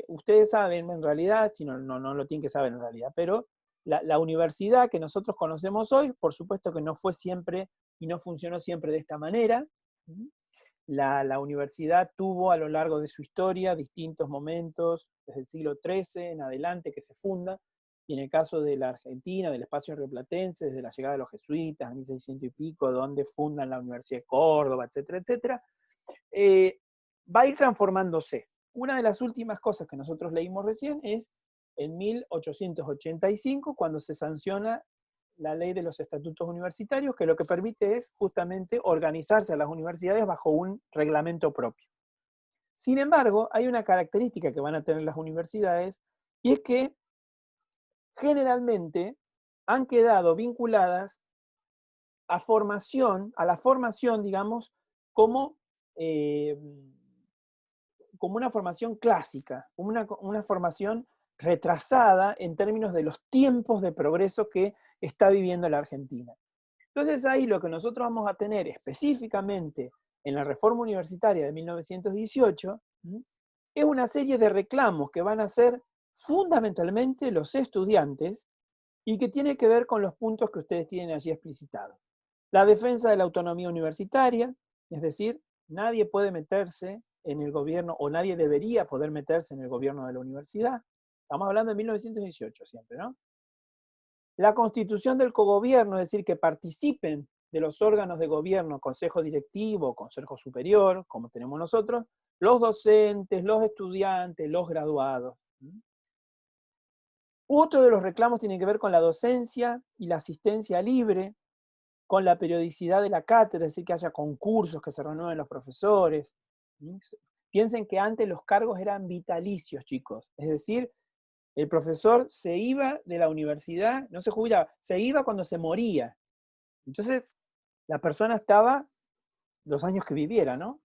ustedes saben en realidad, si no lo tienen que saber en realidad, pero la universidad que nosotros conocemos hoy, por supuesto que no fue siempre y no funcionó siempre de esta manera. La universidad tuvo a lo largo de su historia distintos momentos, desde el siglo XIII en adelante que se funda, y en el caso de la Argentina, del espacio rioplatense, desde la llegada de los jesuitas en 1600 y pico, donde fundan la Universidad de Córdoba, etcétera, etcétera, va a ir transformándose. Una de las últimas cosas que nosotros leímos recién es en 1885, cuando se sanciona la ley de los estatutos universitarios, que lo que permite es justamente organizarse a las universidades bajo un reglamento propio. Sin embargo, hay una característica que van a tener las universidades, y es que generalmente han quedado vinculadas a la formación, digamos, como, como una formación clásica, una formación retrasada en términos de los tiempos de progreso que está viviendo la Argentina. Entonces ahí lo que nosotros vamos a tener específicamente en la reforma universitaria de 1918 es una serie de reclamos que van a hacer fundamentalmente los estudiantes y que tiene que ver con los puntos que ustedes tienen allí explicitados. La defensa de la autonomía universitaria, es decir, nadie puede meterse en el gobierno, o nadie debería poder meterse en el gobierno de la universidad. Estamos hablando de 1918 siempre, ¿no? La constitución del cogobierno, es decir, que participen de los órganos de gobierno, consejo directivo, consejo superior, como tenemos nosotros, los docentes, los estudiantes, los graduados. Otro de los reclamos tiene que ver con la docencia y la asistencia libre, con la periodicidad de la cátedra, es decir, que haya concursos, que se renueven los profesores. Piensen que antes los cargos eran vitalicios, chicos. Es decir, el profesor se iba de la universidad, no se jubilaba, se iba cuando se moría. Entonces, la persona estaba los años que viviera, ¿no?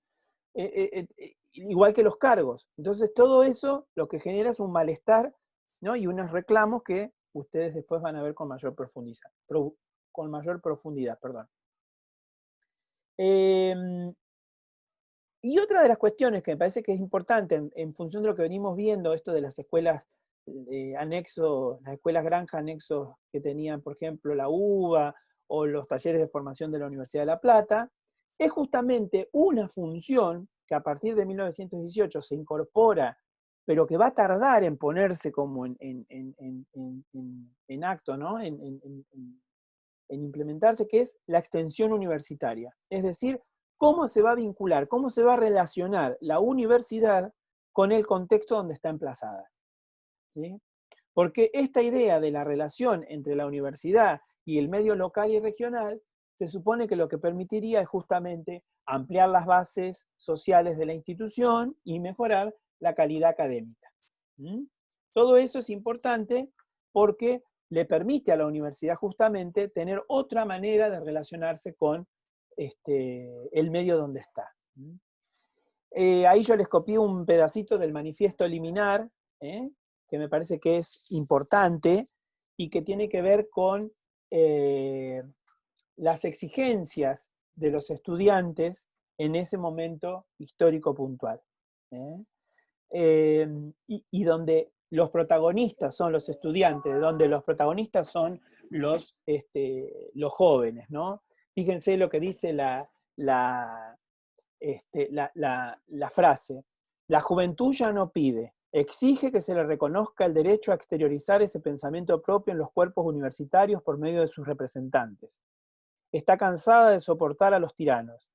Igual que los cargos. Entonces, todo eso lo que genera es un malestar, ¿no? Y unos reclamos que ustedes después van a ver con mayor profundidad. Perdón. Y otra de las cuestiones que me parece que es importante en función de lo que venimos viendo, esto de las escuelas anexos, las escuelas granja anexos que tenían, por ejemplo, la UBA o los talleres de formación de la Universidad de La Plata, es justamente una función que a partir de 1918 se incorpora, pero que va a tardar en ponerse como en acto, ¿no? En implementarse, que es la extensión universitaria. Es decir, cómo se va a vincular, cómo se va a relacionar la universidad con el contexto donde está emplazada. ¿Sí? Porque esta idea de la relación entre la universidad y el medio local y regional se supone que lo que permitiría es justamente ampliar las bases sociales de la institución y mejorar la calidad académica. Todo eso es importante porque le permite a la universidad justamente tener otra manera de relacionarse con el medio donde está. Ahí yo les copié un pedacito del manifiesto Liminar, que me parece que es importante y que tiene que ver con las exigencias de los estudiantes en ese momento histórico puntual. Y donde los protagonistas son los estudiantes, donde los protagonistas son los jóvenes, ¿no? Fíjense lo que dice la frase: la juventud ya no pide, exige que se le reconozca el derecho a exteriorizar ese pensamiento propio en los cuerpos universitarios por medio de sus representantes. Está cansada de soportar a los tiranos.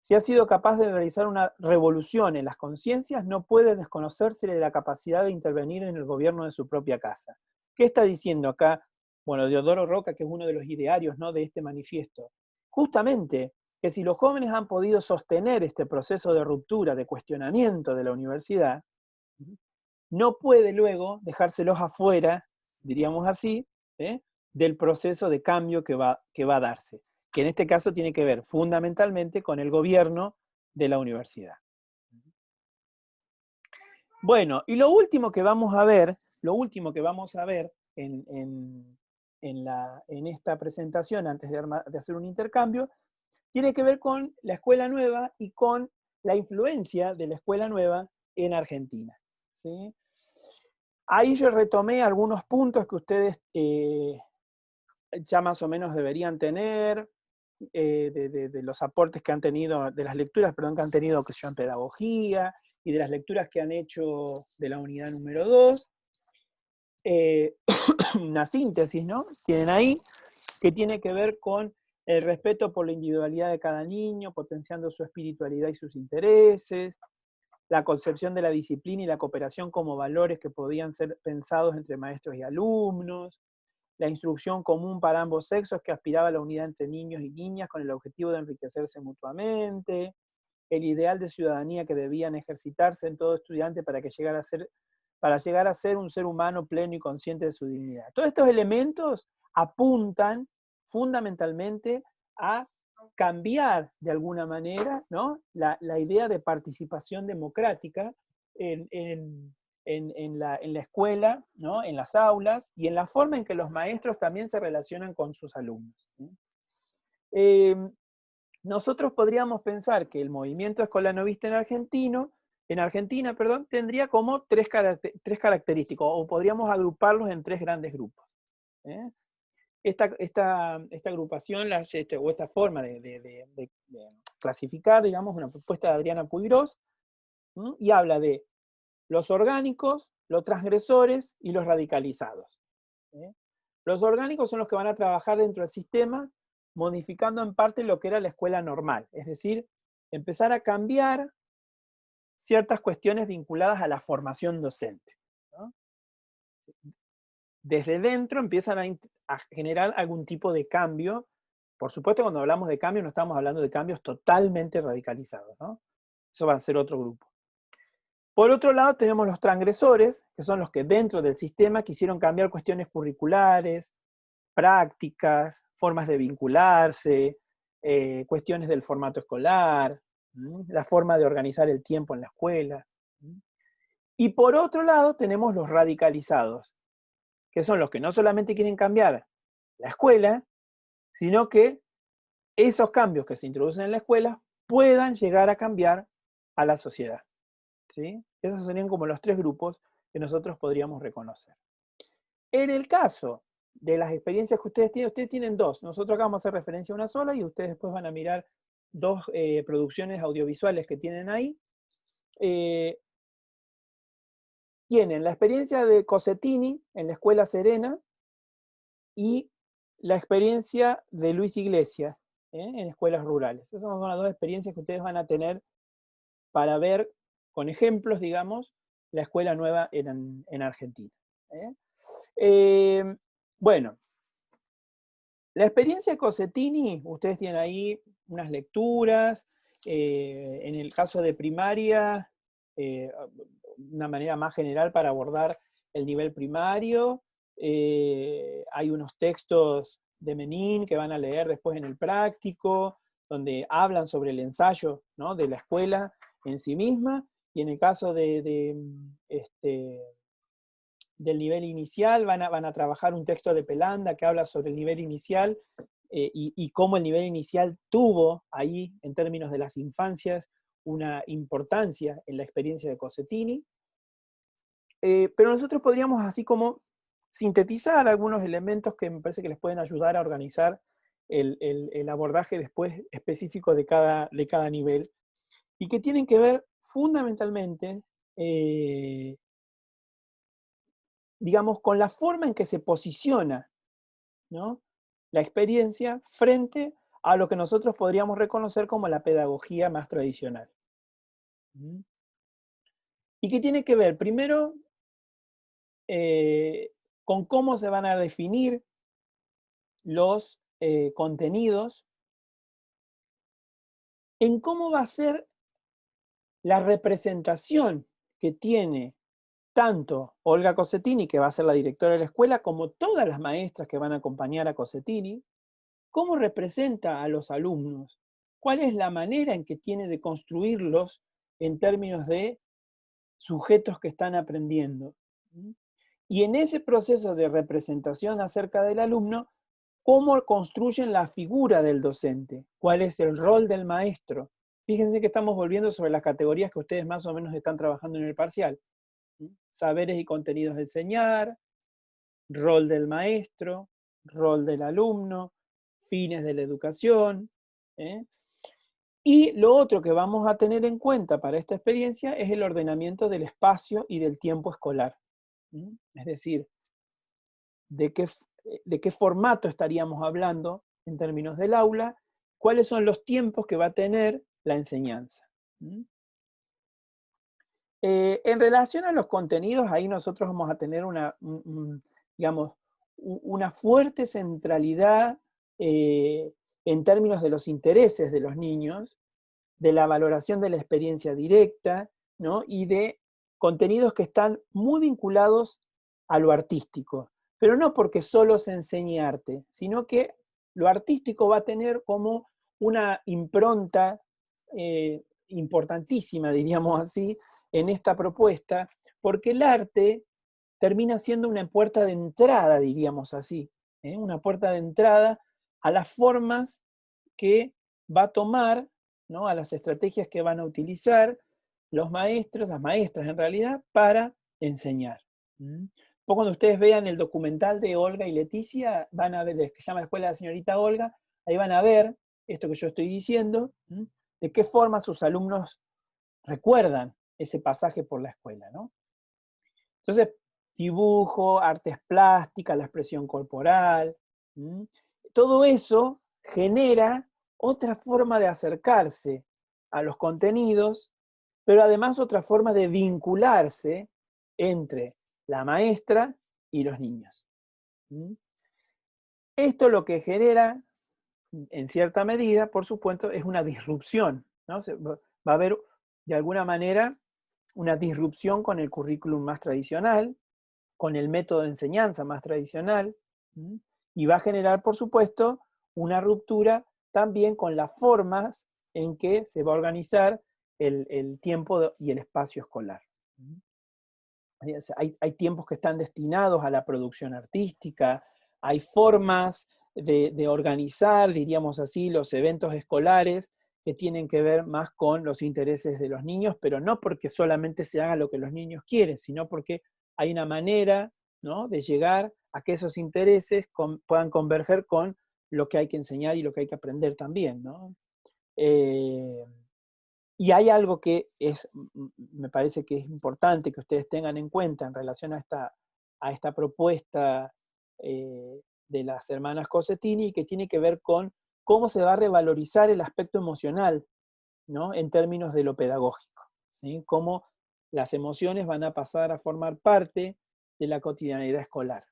Si ha sido capaz de realizar una revolución en las conciencias, no puede desconocérsele la capacidad de intervenir en el gobierno de su propia casa. ¿Qué está diciendo acá? Bueno, Deodoro Roca, que es uno de los idearios, ¿no?, de este manifiesto. Justamente que si los jóvenes han podido sostener este proceso de ruptura, de cuestionamiento de la universidad, no puede luego dejárselos afuera, diríamos así, del proceso de cambio que va a darse, que en este caso tiene que ver fundamentalmente con el gobierno de la universidad. Bueno, y lo último que vamos a ver, en esta presentación, antes de hacer un intercambio, tiene que ver con la escuela nueva y con la influencia de la escuela nueva en Argentina. ¿Sí? Ahí yo retomé algunos puntos que ustedes ya más o menos deberían tener, de los aportes que han tenido, de las lecturas, perdón, que han tenido que en pedagogía, y de las lecturas que han hecho de la unidad número 2. Una síntesis, ¿no? Tienen ahí, que tiene que ver con el respeto por la individualidad de cada niño, potenciando su espiritualidad y sus intereses, la concepción de la disciplina y la cooperación como valores que podían ser pensados entre maestros y alumnos, la instrucción común para ambos sexos que aspiraba a la unidad entre niños y niñas con el objetivo de enriquecerse mutuamente, el ideal de ciudadanía que debían ejercitarse en todo estudiante para llegar a ser un ser humano pleno y consciente de su dignidad. Todos estos elementos apuntan fundamentalmente a cambiar de alguna manera, ¿no? la idea de participación democrática en la escuela, ¿no? En las aulas, y en la forma en que los maestros también se relacionan con sus alumnos. Eh, Nosotros podríamos pensar que el movimiento escolanovista en Argentina, perdón, tendría como tres características, o podríamos agruparlos en tres grandes grupos. ¿Eh? Esta agrupación, o esta forma de clasificar, digamos, una propuesta de Adriana Puigros, y habla de los orgánicos, los transgresores y los radicalizados. ¿Eh? Los orgánicos son los que van a trabajar dentro del sistema, modificando en parte lo que era la escuela normal, es decir, empezar a cambiar ciertas cuestiones vinculadas a la formación docente, ¿no? Desde dentro empiezan a generar algún tipo de cambio. Por supuesto, cuando hablamos de cambio, no estamos hablando de cambios totalmente radicalizados, ¿no? Eso va a ser otro grupo. Por otro lado, tenemos los transgresores, que son los que dentro del sistema quisieron cambiar cuestiones curriculares, prácticas, formas de vincularse, cuestiones del formato escolar, la forma de organizar el tiempo en la escuela. Y por otro lado tenemos los radicalizados, que son los que no solamente quieren cambiar la escuela, sino que esos cambios que se introducen en la escuela puedan llegar a cambiar a la sociedad. ¿Sí? Esos serían como los tres grupos que nosotros podríamos reconocer. En el caso de las experiencias que ustedes tienen dos. Nosotros acá vamos a hacer referencia a una sola y ustedes después van a mirar dos producciones audiovisuales que tienen ahí. Tienen la experiencia de Cosettini en la Escuela Serena y la experiencia de Luis Iglesias en escuelas rurales. Esas son las dos experiencias que ustedes van a tener para ver con ejemplos, digamos, la escuela nueva en Argentina. Bueno, la experiencia de Cosettini, ustedes tienen ahí unas lecturas, en el caso de primaria, una manera más general para abordar el nivel primario. Hay unos textos de Menin que van a leer después en el práctico, donde hablan sobre el ensayo, ¿no? De la escuela en sí misma, y en el caso del nivel inicial van a trabajar un texto de Pelanda que habla sobre el nivel inicial, y cómo el nivel inicial tuvo ahí, en términos de las infancias, una importancia en la experiencia de Cosettini. Pero nosotros podríamos así como sintetizar algunos elementos que me parece que les pueden ayudar a organizar el abordaje después específico de cada nivel, y que tienen que ver fundamentalmente, digamos, con la forma en que se posiciona, ¿no? La experiencia frente a lo que nosotros podríamos reconocer como la pedagogía más tradicional. Y que tiene que ver, primero, con cómo se van a definir los contenidos, en cómo va a ser la representación que tiene tanto Olga Cosettini, que va a ser la directora de la escuela, como todas las maestras que van a acompañar a Cosettini, cómo representa a los alumnos, cuál es la manera en que tiene de construirlos en términos de sujetos que están aprendiendo. Y en ese proceso de representación acerca del alumno, ¿cómo construyen la figura del docente? ¿Cuál es el rol del maestro? Fíjense que estamos volviendo sobre las categorías que ustedes más o menos están trabajando en el parcial. Saberes y contenidos de enseñar, rol del maestro, rol del alumno, fines de la educación. ¿Eh? Y lo otro que vamos a tener en cuenta para esta experiencia es el ordenamiento del espacio y del tiempo escolar. Es decir, de qué formato estaríamos hablando en términos del aula, cuáles son los tiempos que va a tener la enseñanza. En relación a los contenidos, ahí nosotros vamos a tener digamos, una fuerte centralidad en términos de los intereses de los niños, de la valoración de la experiencia directa, ¿no? Y de contenidos que están muy vinculados a lo artístico, pero no porque solo se enseñe arte, sino que lo artístico va a tener como una impronta importantísima, diríamos así, en esta propuesta, porque el arte termina siendo una puerta de entrada, diríamos así, una puerta de entrada a las formas que va a tomar, ¿no? A las estrategias que van a utilizar los maestros, las maestras en realidad, para enseñar. Después cuando ustedes vean el documental de Olga y Leticia, van a ver, que se llama La Escuela de la Señorita Olga, ahí van a ver esto que yo estoy diciendo, de qué forma sus alumnos recuerdan ese pasaje por la escuela, ¿no? Entonces, dibujo, artes plásticas, la expresión corporal, todo eso genera otra forma de acercarse a los contenidos, pero además otra forma de vincularse entre la maestra y los niños. Esto lo que genera, en cierta medida, por supuesto, es una disrupción, ¿no? Va a haber, de alguna manera, una disrupción con el currículum más tradicional, con el método de enseñanza más tradicional, y va a generar, por supuesto, una ruptura también con las formas en que se va a organizar el tiempo y el espacio escolar. Hay tiempos que están destinados a la producción artística, hay formas de organizar, diríamos así, los eventos escolares que tienen que ver más con los intereses de los niños, pero no porque solamente se haga lo que los niños quieren, sino porque hay una manera, ¿no?, de llegar a que esos intereses puedan converger con lo que hay que enseñar y lo que hay que aprender también, ¿no? Y hay algo que me parece que es importante que ustedes tengan en cuenta en relación a esta propuesta de las hermanas Cossettini, que tiene que ver con cómo se va a revalorizar el aspecto emocional, ¿no?, en términos de lo pedagógico, ¿sí? Cómo las emociones van a pasar a formar parte de la cotidianidad escolar.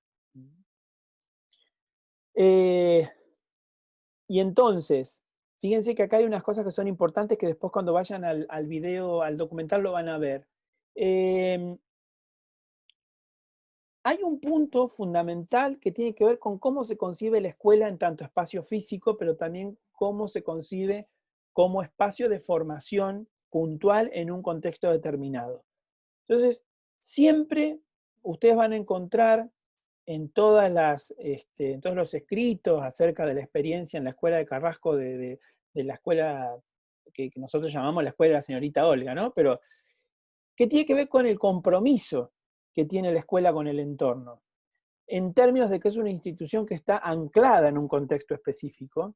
Y entonces, fíjense que acá hay unas cosas que son importantes que después cuando vayan al video, al documental, lo van a ver. Hay un punto fundamental que tiene que ver con cómo se concibe la escuela en tanto espacio físico, pero también cómo se concibe como espacio de formación puntual en un contexto determinado. Entonces, siempre ustedes van a encontrar en en todos los escritos acerca de la experiencia en la escuela de Carrasco, de la escuela que nosotros llamamos la escuela de la señorita Olga, ¿no? Pero que tiene que ver con el compromiso que tiene la escuela con el entorno, en términos de que es una institución que está anclada en un contexto específico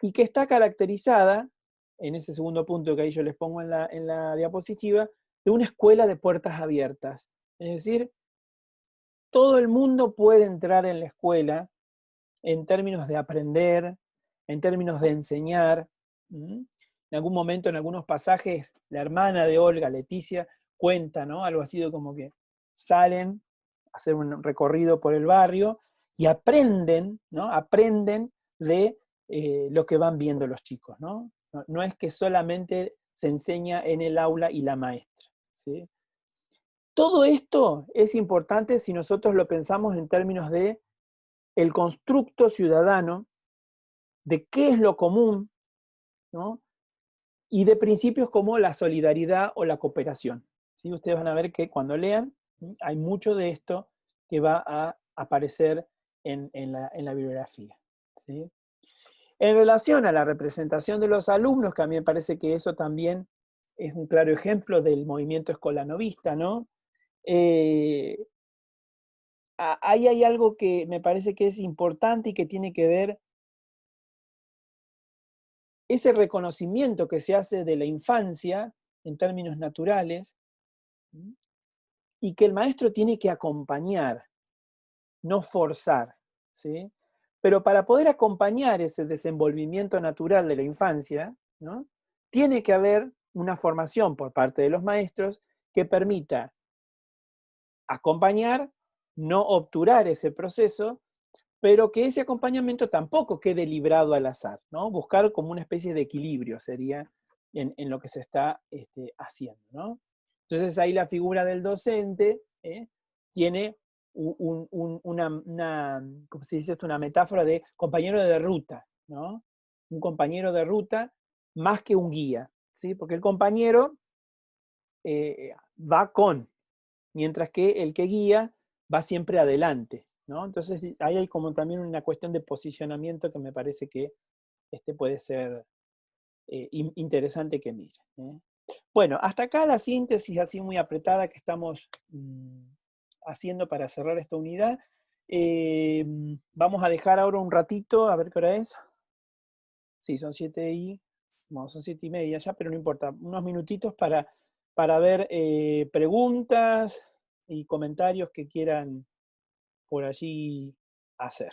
y que está caracterizada, en ese segundo punto que ahí yo les pongo en la diapositiva, de una escuela de puertas abiertas. Es decir, todo el mundo puede entrar en la escuela en términos de aprender, en términos de enseñar. En algún momento, en algunos pasajes, la hermana de Olga, Leticia, cuenta, ¿no?, algo así como que salen a hacer un recorrido por el barrio y aprenden, ¿no?, aprenden de lo que van viendo los chicos, ¿no? No es que solamente se enseña en el aula y la maestra, ¿sí? Todo esto es importante si nosotros lo pensamos en términos de el constructo ciudadano, de qué es lo común, ¿no?, y de principios como la solidaridad o la cooperación. ¿sí? Ustedes van a ver que cuando lean, hay mucho de esto que va a aparecer en la bibliografía, ¿sí? En relación a la representación de los alumnos, que a mí me parece que eso también es un claro ejemplo del movimiento escolanovista, ¿no? Eh, Ahí hay algo que me parece que es importante y que tiene que ver ese reconocimiento que se hace de la infancia en términos naturales, y que el maestro tiene que acompañar, no forzar, ¿sí? Pero para poder acompañar ese desenvolvimiento natural de la infancia, ¿no? Tiene que haber una formación por parte de los maestros que permita acompañar, no obturar ese proceso, pero que ese acompañamiento tampoco quede librado al azar, ¿no? Buscar como una especie de equilibrio sería en lo que se está haciendo, ¿no? Entonces ahí la figura del docente tiene ¿cómo se dice esto? Una metáfora de compañero de ruta, ¿no? Un compañero de ruta más que un guía, ¿sí? Porque el compañero va con, mientras que el que guía va siempre adelante, ¿no? Entonces ahí hay como también una cuestión de posicionamiento que me parece que puede ser interesante que mire. Bueno, hasta acá la síntesis así muy apretada que estamos haciendo para cerrar esta unidad. Vamos a dejar ahora un ratito, a ver qué hora es. Sí, son 7 bueno, son 7:30 ya, pero no importa, unos minutitos para ver preguntas y comentarios que quieran por allí hacer.